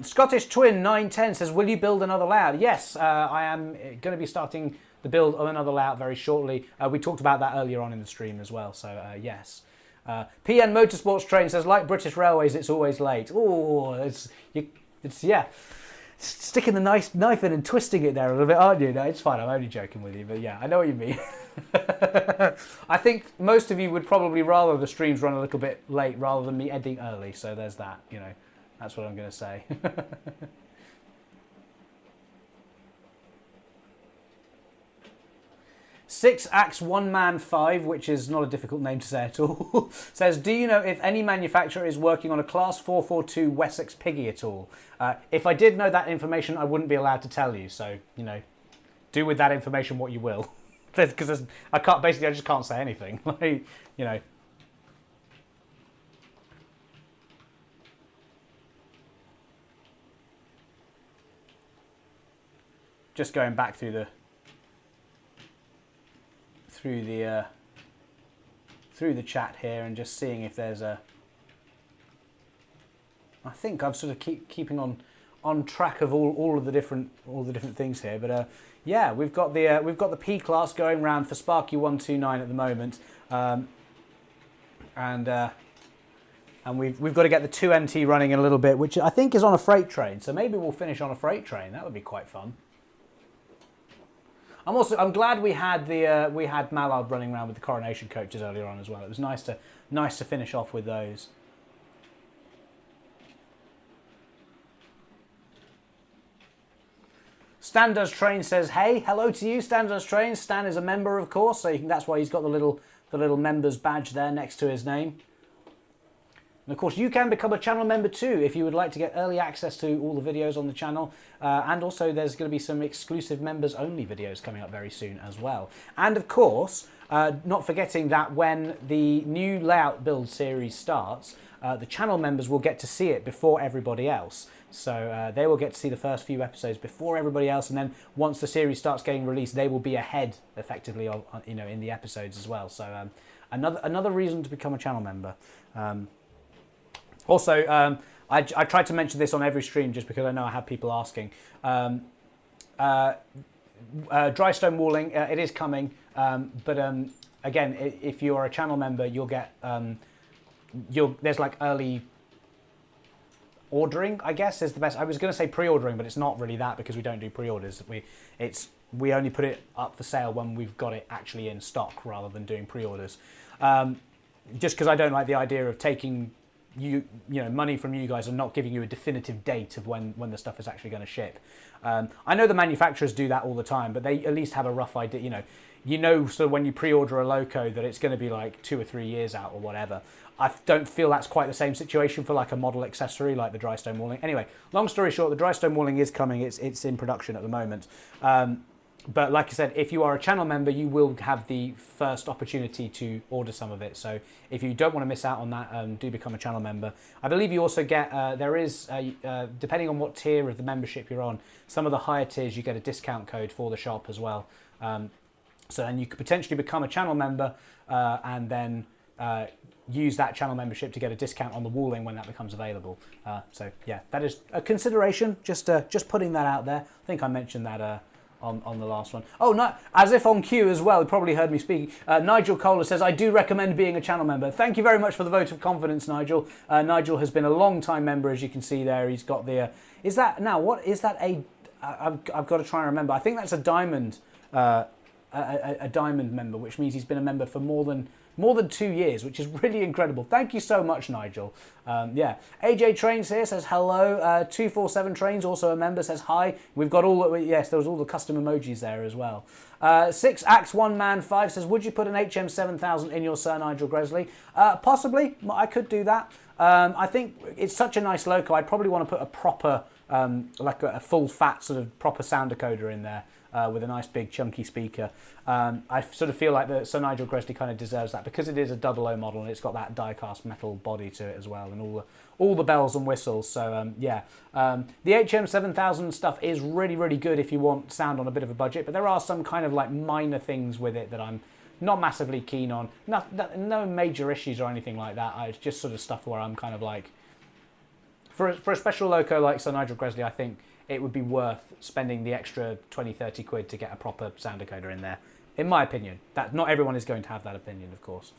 Scottish Twin 910 says, will you build another layout? Yes, I am going to be starting the build of another layout very shortly. We talked about that earlier on in the stream as well, so yes. PN Motorsports Train says, like British Railways, it's always late. Oh, it's yeah, sticking the knife in and twisting it there a little bit, aren't you? No, it's fine, I'm only joking with you, but yeah, I know what you mean. I think most of you would probably rather the streams run a little bit late rather than me ending early, so there's that, you know, that's what I'm going to say. Six Axe One Man 5, which is not a difficult name to say at all, says, do you know if any manufacturer is working on a Class 442 Wessex Piggy at all? If I did know that information, I wouldn't be allowed to tell you, so, you know, do with that information what you will. Because I just can't say anything. Like, you know. Just going back through the chat here and just seeing if there's a. I think I'm sort of keeping on track of all of the different things here, but yeah, we've got the P class going round for Sparky129 at the moment, and we've got to get the 2MT running in a little bit, which I think is on a freight train. So maybe we'll finish on a freight train. That would be quite fun. I'm glad we had Mallard running around with the coronation coaches earlier on as well. It was nice to finish off with those. Stan Does Train says, hey, hello to you, Stan Does Train. Stan is a member, of course, so that's why he's got the little members badge there next to his name. And of course, you can become a channel member too if you would like to get early access to all the videos on the channel. And also, there's going to be some exclusive members-only videos coming up very soon as well. And of course, not forgetting that when the new layout build series starts, the channel members will get to see it before everybody else. So they will get to see the first few episodes before everybody else, and then once the series starts getting released, they will be ahead, effectively, of, you know, in the episodes as well. So another reason to become a channel member. Also, I tried to mention this on every stream just because I know I have people asking. Dry stone walling, it is coming, but again, if you are a channel member, you'll get there's like early ordering, I guess, is the best. I was going to say pre-ordering, but it's not really that because we don't do pre-orders. We only put it up for sale when we've got it actually in stock rather than doing pre-orders. just because I don't like the idea of taking money from you guys and not giving you a definitive date of when the stuff is actually going to ship. I know the manufacturers do that all the time, but they at least have a rough idea. So when you pre-order a loco that it's going to be like 2 or 3 years out or whatever. I don't feel that's quite the same situation for like a model accessory like the dry stone walling. Anyway, long story short, the dry stone walling is coming. It's in production at the moment. But like I said, if you are a channel member, you will have the first opportunity to order some of it. So if you don't want to miss out on that, do become a channel member. I believe you also get, depending on what tier of the membership you're on, some of the higher tiers, you get a discount code for the shop as well. So then you could potentially become a channel member and then use that channel membership to get a discount on the walling when that becomes available. So yeah, that is a consideration, just putting that out there. I think I mentioned that on the last one. Oh, no, as if on cue as well, you probably heard me speaking. Nigel Kohler says, I do recommend being a channel member. Thank you very much for the vote of confidence, Nigel. Nigel has been a long-time member, as you can see there. He's got the... is that... Now, what is that a... I've got to try and remember. I think that's a diamond... a diamond member, which means he's been a member for more than 2 years, which is really incredible. Thank you so much, Nigel. Yeah, AJ Trains here says hello. 247 Trains, also a member, says hi. We've got all, yes, there was all the custom emojis there as well. 6 Axe 1 Man 5 says, would you put an HM 7000 in your Sir Nigel Gresley? Possibly, I could do that. I think it's such a nice loco. I'd probably want to put a proper, like a full fat sort of proper sound decoder in there. With a nice big chunky speaker. I sort of feel like the Sir Nigel Gresley kind of deserves that because it is a 00 model and it's got that die-cast metal body to it as well and all the bells and whistles. So yeah, the HM 7000 stuff is really, really good if you want sound on a bit of a budget, but there are some kind of like minor things with it that I'm not massively keen on. No major issues or anything like that. It's just sort of stuff where I'm kind of like, for a special loco like Sir Nigel Gresley, I think it would be worth spending the extra 20-30 quid to get a proper sound decoder in there, in my opinion. That not everyone is going to have that opinion, of course.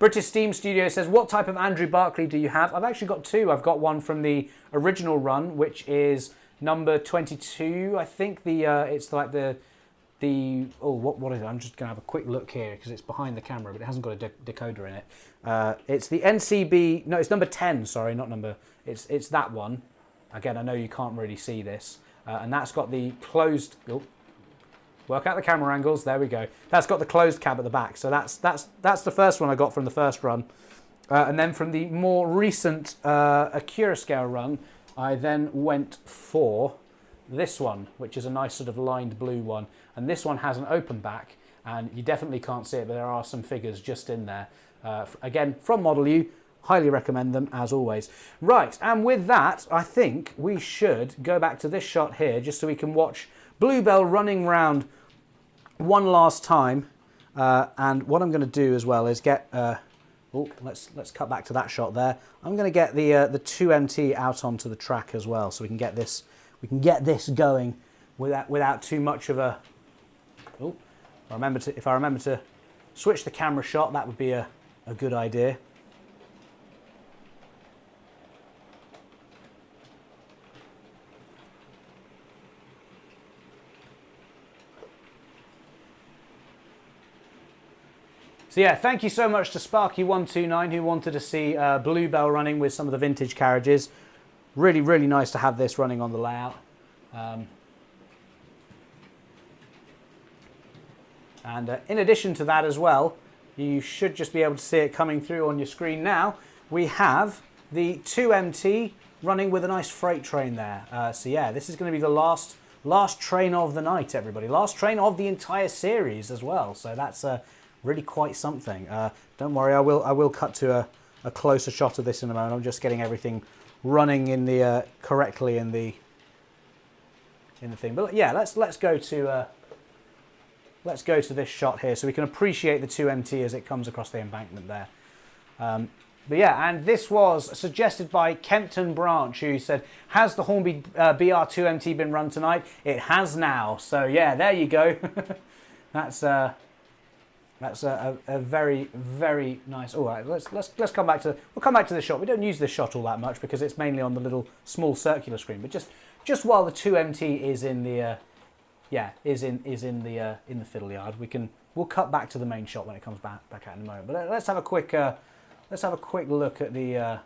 British Steam Studio says, what type of Andrew Barclay do you have? I've actually got 2. I've got one from the original run, which is number 22. I think it's like the what is it? I'm just going to have a quick look here because it's behind the camera, but it hasn't got a decoder in it. It's the NCB. No, it's number 10. Sorry, not number. It's that one. Again, I know you can't really see this, and that's got the closed. Oh, work out the camera angles. There we go. That's got the closed cab at the back. So that's the first one I got from the first run, and then from the more recent Accurascale run, I then went for this one, which is a nice sort of lined blue one, and this one has an open back, and you definitely can't see it, but there are some figures just in there. Again, from Model U. Highly recommend them, as always. Right, and with that, I think we should go back to this shot here, just so we can watch Bluebell running round one last time. And what I'm going to do as well is get... let's cut back to that shot there. I'm going to get the 2MT out onto the track as well, so we can get this going without too much of a... Oh, if I remember to switch the camera shot, that would be a good idea. So yeah, thank you so much to Sparky129 who wanted to see Bluebell running with some of the vintage carriages. Really, really nice to have this running on the layout. And in addition to that as well, you should just be able to see it coming through on your screen now. We have the 2MT running with a nice freight train there. So yeah, this is going to be the last train of the night, everybody. Last train of the entire series as well. So that's really quite something. Don't worry, I will cut to a closer shot of this in a moment. I'm just getting everything running in the correctly in the thing. But yeah, let's go to this shot here so we can appreciate the 2MT as it comes across the embankment there. But yeah, and this was suggested by Kempton Branch, who said, has the Hornby BR2MT been run tonight? It has now. So yeah, there you go. That's a very, very nice. All right, let's come back to. We'll come back to the shot. We don't use this shot all that much because it's mainly on the little small circular screen. But just while the 2MT is in is in the fiddle yard. We'll cut back to the main shot when it comes back out in a moment. But let's have a quick look at the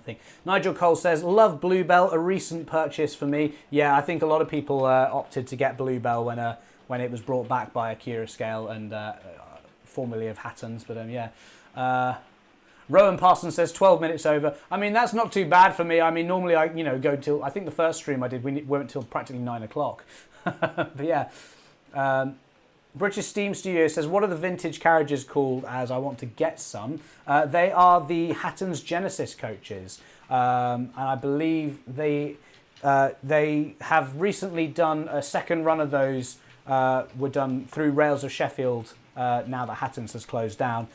thing. Nigel Cole says, "Love Bluebell, a recent purchase for me." Yeah, I think a lot of people opted to get Bluebell when it was brought back by Accurascale and formerly of Hawthorne's. But yeah. Rowan Parsons says 12 minutes over. I mean, that's not too bad for me. I mean, normally I go till, I think the first stream I did, we went till practically 9 o'clock. But yeah. British Steam Studio says, "What are the vintage carriages called, as I want to get some?" They are the Hawthorne's Genesis coaches. And I believe they have recently done a second run of those, were done through Rails of Sheffield, now that Hawthorne's has closed down.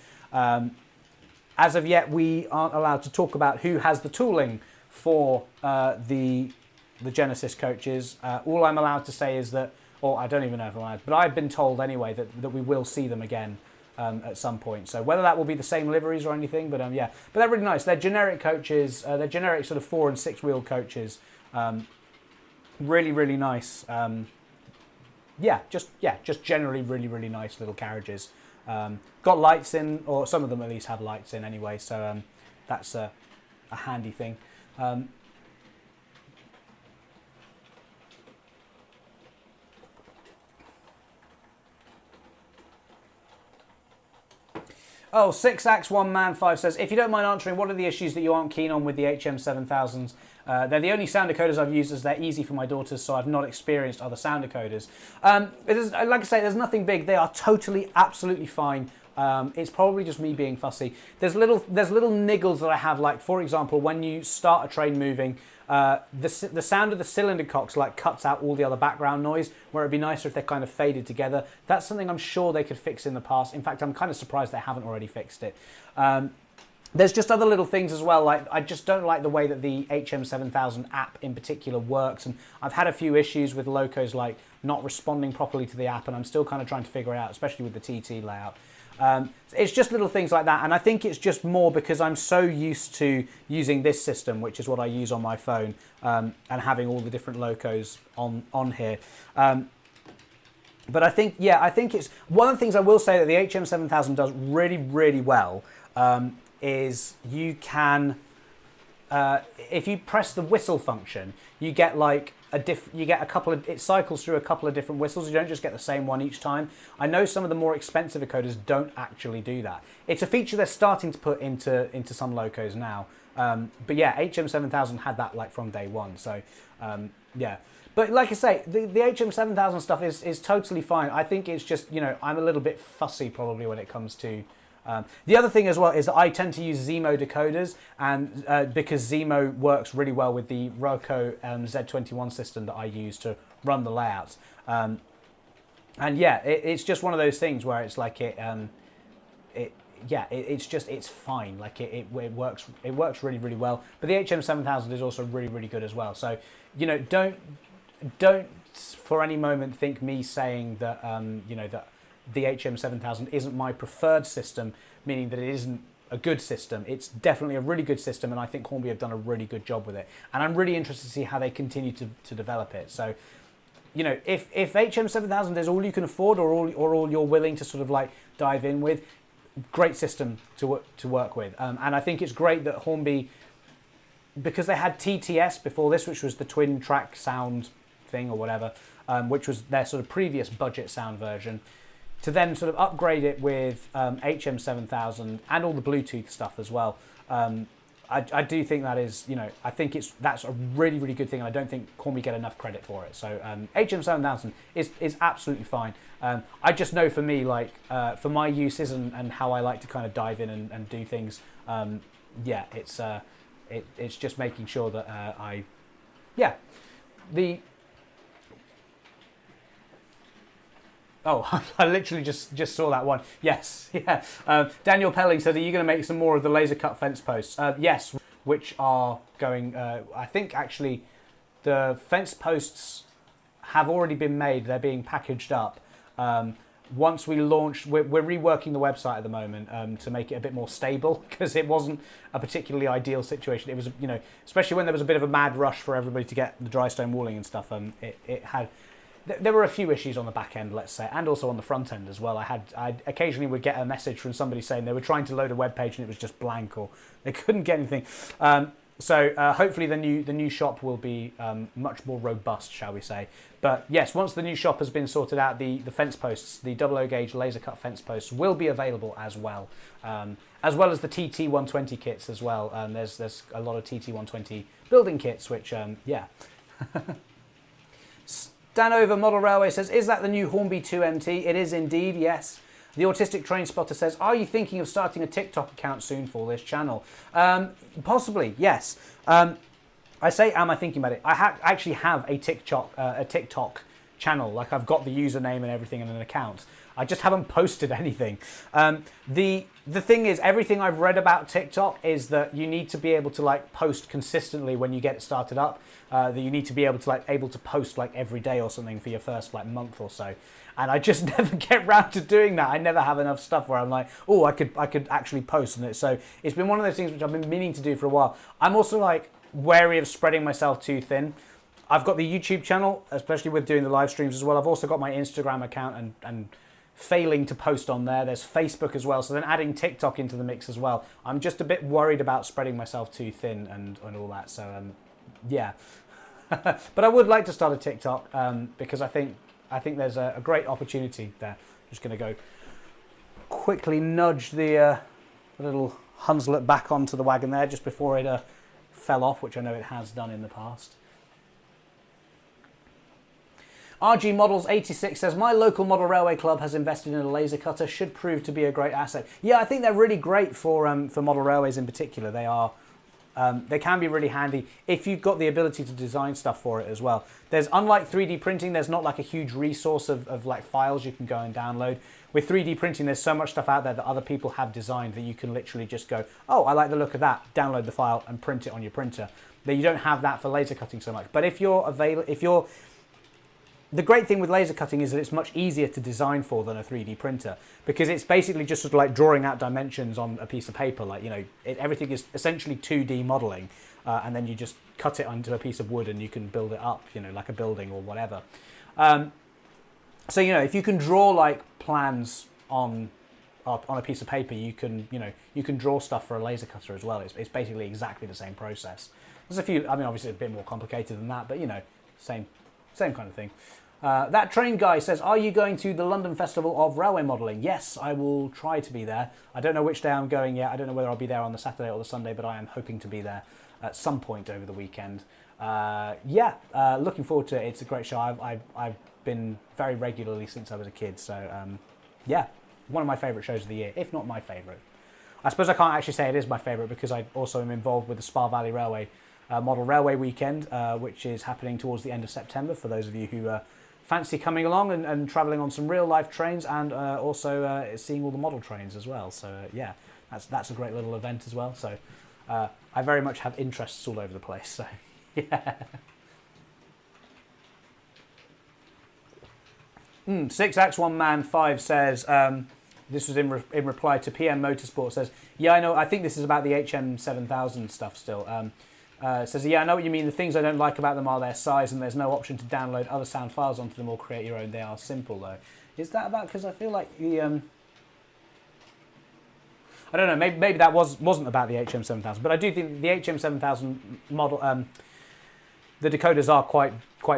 As of yet, we aren't allowed to talk about who has the tooling for the Genesis coaches. All I'm allowed to say is that, or I don't even know if I'm allowed, but I've been told anyway that we will see them again at some point. So whether that will be the same liveries or anything, but yeah. But they're really nice. They're generic coaches. They're generic sort of 4- and 6-wheel coaches. Really, really nice. Just generally really, really nice little carriages. Got lights in, or some of them at least have lights in anyway, so that's a handy thing. Oh, 6Ax1Man5 says, "If you don't mind answering, what are the issues that you aren't keen on with the HM7000s? They're the only sound decoders I've used, as they're easy for my daughters, so I've not experienced other sound decoders." Like I say, there's nothing big. They are totally, absolutely fine. It's probably just me being fussy. There's little niggles that I have, like, for example, when you start a train moving, the sound of the cylinder cocks like cuts out all the other background noise, where it'd be nicer if they're kind of faded together. That's something I'm sure they could fix in the past. In fact, I'm kind of surprised they haven't already fixed it. There's just other little things as well, like I just don't like the way that the HM7000 app in particular works, and I've had a few issues with locos like not responding properly to the app, and I'm still kind of trying to figure it out, especially with the TT layout. It's just little things like that, and I think it's just more because I'm so used to using this system, which is what I use on my phone, and having all the different locos on here. But I think it's one of the things I will say that the HM7000 does really, really well. Is you can, if you press the whistle function, you get like it cycles through a couple of different whistles. You don't just get the same one each time. I know some of the more expensive decoders don't actually do that. It's a feature they're starting to put into some locos now. But yeah, HM7000 had that like from day one. So yeah. But like I say, the HM7000 stuff is totally fine. I think it's just, I'm a little bit fussy probably when it comes to. The other thing as well is that I tend to use Zemo decoders, and because Zemo works really well with the Roco Z21 system that I use to run the layouts. And yeah, it's just one of those things where it's like it's fine. Like it works really, really well. But the HM7000 is also really, really good as well. So don't for any moment think me saying that that the HM7000 isn't my preferred system, meaning that it isn't a good system. It's definitely a really good system, and I think Hornby have done a really good job with it. And I'm really interested to see how they continue to develop it. So, if HM7000 is all you can afford, or all you're willing to sort of like dive in with, great system to work with. And I think it's great that Hornby, because they had TTS before this, which was the twin track sound thing or whatever, which was their sort of previous budget sound version, to then sort of upgrade it with HM7000 and all the Bluetooth stuff as well. I do think that is, I think that's a really, really good thing, and I don't think Hornby get enough credit for it. So HM7000 is absolutely fine. I just know for me, like for my uses and how I like to kind of dive in and do things, yeah, it's just making sure that Oh, I literally just saw that one. Yes, yeah. Daniel Pelling said, "Are you going to make some more of the laser cut fence posts?" Yes, which are going. I think actually, the fence posts have already been made. They're being packaged up. Once we launch, we're reworking the website at the moment to make it a bit more stable, because it wasn't a particularly ideal situation. It was, especially when there was a bit of a mad rush for everybody to get the dry stone walling and stuff. there were a few issues on the back end, let's say, and also on the front end as well. I occasionally would get a message from somebody saying they were trying to load a web page and it was just blank, or they couldn't get anything. So hopefully the new shop will be much more robust, shall we say. But yes, once the new shop has been sorted out, the fence posts, the 00 gauge laser cut fence posts will be available as well as the TT120 kits as well. There's a lot of TT120 building kits, which yeah. Stanover Model Railway says, is that the new Hornby 2MT? It is indeed, yes. The Autistic Train Spotter says, are you thinking of starting a TikTok account soon for this channel? Possibly, yes. I say, am I thinking about it? I actually have a TikTok channel. Like, I've got the username and everything and an account. I just haven't posted anything. The thing is, everything I've read about TikTok is that you need to be able to like post consistently when you get it started up. That you need to be able to post like every day or something for your first like month or so. And I just never get round to doing that. I never have enough stuff where I'm like, oh, I could actually post on it. So it's been one of those things which I've been meaning to do for a while. I'm also like wary of spreading myself too thin. I've got the YouTube channel, especially with doing the live streams as well. I've also got my Instagram account and failing to post on there. There's Facebook as well. So then adding TikTok into the mix as well. I'm just a bit worried about spreading myself too thin and all that. So yeah, but I would like to start a TikTok because I think there's a great opportunity there. I'm just going to go quickly nudge the little Hunslet back onto the wagon there just before it fell off, which I know it has done in the past. RG Models 86 says, my local model railway club has invested in a laser cutter, should prove to be a great asset. Yeah, I think they're really great for model railways in particular. They are, they can be really handy if you've got the ability to design stuff for it as well. There's, unlike 3D printing, there's not like a huge resource of like files you can go and download. With 3D printing, there's so much stuff out there that other people have designed that you can literally just go, oh, I like the look of that, download the file and print it on your printer. That you don't have that for laser cutting so much. But the great thing with laser cutting is that it's much easier to design for than a 3D printer, because it's basically just sort of like drawing out dimensions on a piece of paper. Like, you know, everything is essentially 2D modeling, and then you just cut it onto a piece of wood and you can build it up, you know, like a building or whatever. So, you know, if you can draw like plans on a piece of paper, you can draw stuff for a laser cutter as well. It's basically exactly the same process. There's a few, I mean, obviously a bit more complicated than that, but you know, same kind of thing. That train guy says, are you going to the London Festival of Railway Modelling? Yes, I will try to be there. I don't know which day I'm going yet. I don't know whether I'll be there on the Saturday or the Sunday, but I am hoping to be there at some point over the weekend. Yeah, looking forward to it. It's a great show. I've been very regularly since I was a kid. So yeah, one of my favourite shows of the year, if not my favourite. I suppose I can't actually say it is my favourite because I also am involved with the Spa Valley Railway Model Railway Weekend, which is happening towards the end of September for those of you who fancy coming along and travelling on some real life trains, and also seeing all the model trains as well. So yeah, that's a great little event as well. So I very much have interests all over the place. So yeah. 6x1man5 says, this was in reply to PM Motorsport, says, yeah, I know, I think this is about the HM7000 stuff still. Says, yeah, I know what you mean. The things I don't like about them are their size, and there's no option to download other sound files onto them or create your own. They are simple, though. Is that about, because I feel like the, I don't know, maybe that wasn't about the HM7000, but I do think the HM7000 model, the decoders are quite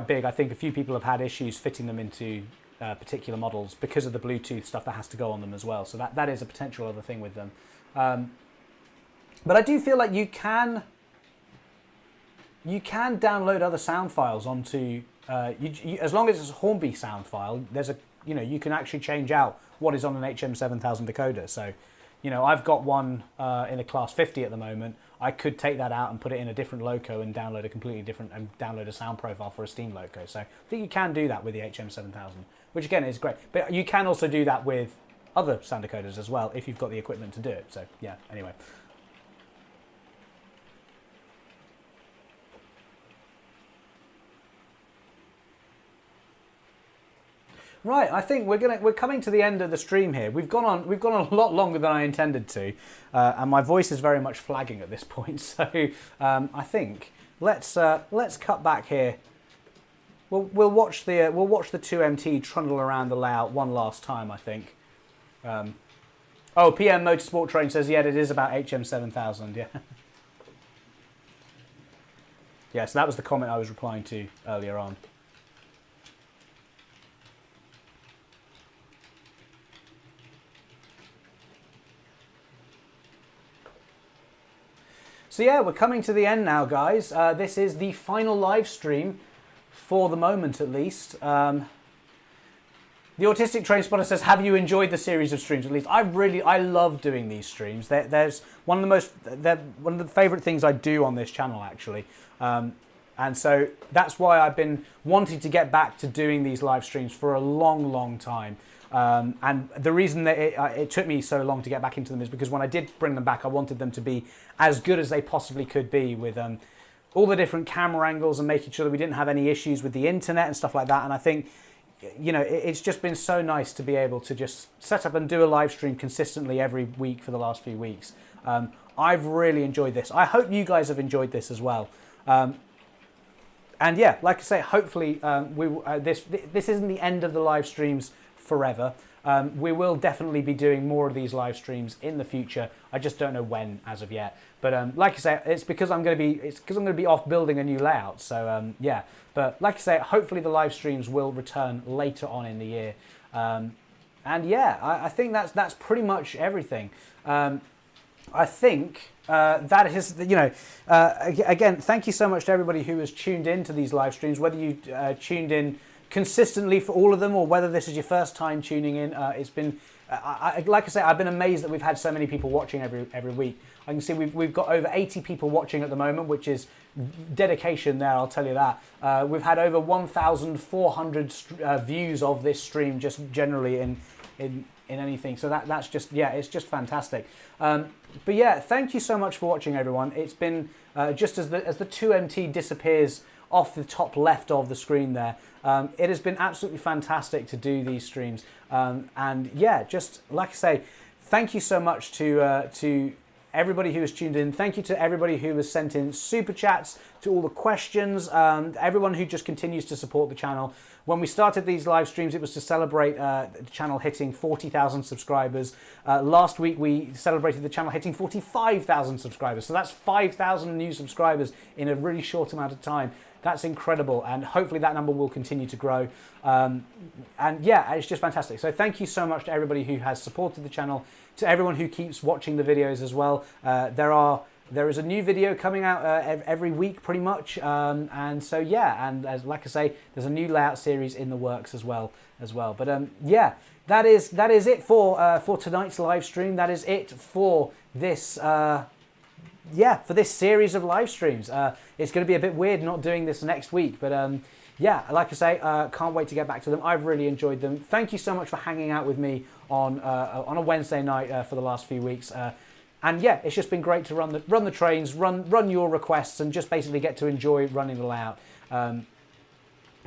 big. I think a few people have had issues fitting them into particular models because of the Bluetooth stuff that has to go on them as well. So that is a potential other thing with them. But I do feel like you can download other sound files onto, as long as it's a Hornby sound file, you can actually change out what is on an HM7000 decoder. So, you know, I've got one in a class 50 at the moment. I could take that out and put it in a different loco and download a completely different, and download a sound profile for a steam loco. So I think you can do that with the HM7000, which again is great. But you can also do that with other sound decoders as well if you've got the equipment to do it. So yeah, anyway. Right, I think we're coming to the end of the stream here. We've gone on a lot longer than I intended to, and my voice is very much flagging at this point. So I think let's cut back here we'll watch the 2MT trundle around the layout one last time, I think. Oh, PM Motorsport Train says, yeah, it is about HM7000, yeah. Yeah, so that was the comment I was replying to earlier on. So yeah, we're coming to the end now, guys. This is the final live stream, for the moment at least. The Autistic Train Spotter says, have you enjoyed the series of streams at least? I love doing these streams. There's one of the favourite things I do on this channel, actually. And so that's why I've been wanting to get back to doing these live streams for a long time. And the reason that it took me so long to get back into them is because when I did bring them back, I wanted them to be as good as they possibly could be, with all the different camera angles and making sure that we didn't have any issues with the internet and stuff like that. And I think, you know, it's just been so nice to be able to just set up and do a live stream consistently every week for the last few weeks. I've really enjoyed this. I hope you guys have enjoyed this as well. And yeah, like I say, hopefully this isn't the end of the live streams forever. We will definitely be doing more of these live streams in the future. I just don't know when as of yet. But like I say, it's because I'm going to be off building a new layout. So yeah. But like I say, hopefully the live streams will return later on in the year. And yeah, I think that's pretty much everything. I think that is, you know, again, thank you so much to everybody who has tuned in to these live streams, whether you tuned in consistently for all of them or whether this is your first time tuning in. It's been, like I say, I've been amazed that we've had so many people watching every week. I can see we've got over 80 people watching at the moment, which is dedication there, I'll tell you that. We've had over 1,400 views of this stream just generally in anything, so that's just, yeah, it's just fantastic. But yeah, thank you so much for watching, everyone. It's been just as the 2MT disappears off the top left of the screen there, it has been absolutely fantastic to do these streams. And yeah, just like I say, thank you so much to everybody who has tuned in. Thank you to everybody who has sent in super chats, to all the questions, everyone who just continues to support the channel. When we started these live streams, it was to celebrate the channel hitting 40,000 subscribers. Last week, we celebrated the channel hitting 45,000 subscribers. So that's 5,000 new subscribers in a really short amount of time. That's incredible, and hopefully that number will continue to grow. And yeah, it's just fantastic. So thank you so much to everybody who has supported the channel, to everyone who keeps watching the videos as well. There is a new video coming out every week, pretty much. And so yeah, and like I say, there's a new layout series in the works as well. But yeah, that is it for tonight's live stream. That is it for this. Yeah, for this series of live streams. It's going to be a bit weird not doing this next week, but yeah, like I say, can't wait to get back to them. I've really enjoyed them. Thank you so much for hanging out with me on a Wednesday night for the last few weeks. And yeah, it's just been great to run the trains, run your requests, and just basically get to enjoy running the layout.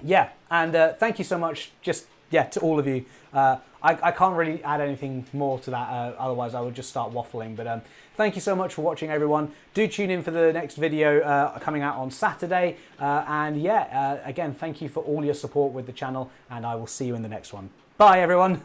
Yeah, and thank you so much. Just yeah, to all of you. I can't really add anything more to that, otherwise I would just start waffling. But thank you so much for watching, everyone. Do tune in for the next video coming out on Saturday. And yeah, again, thank you for all your support with the channel, and I will see you in the next one. Bye, everyone.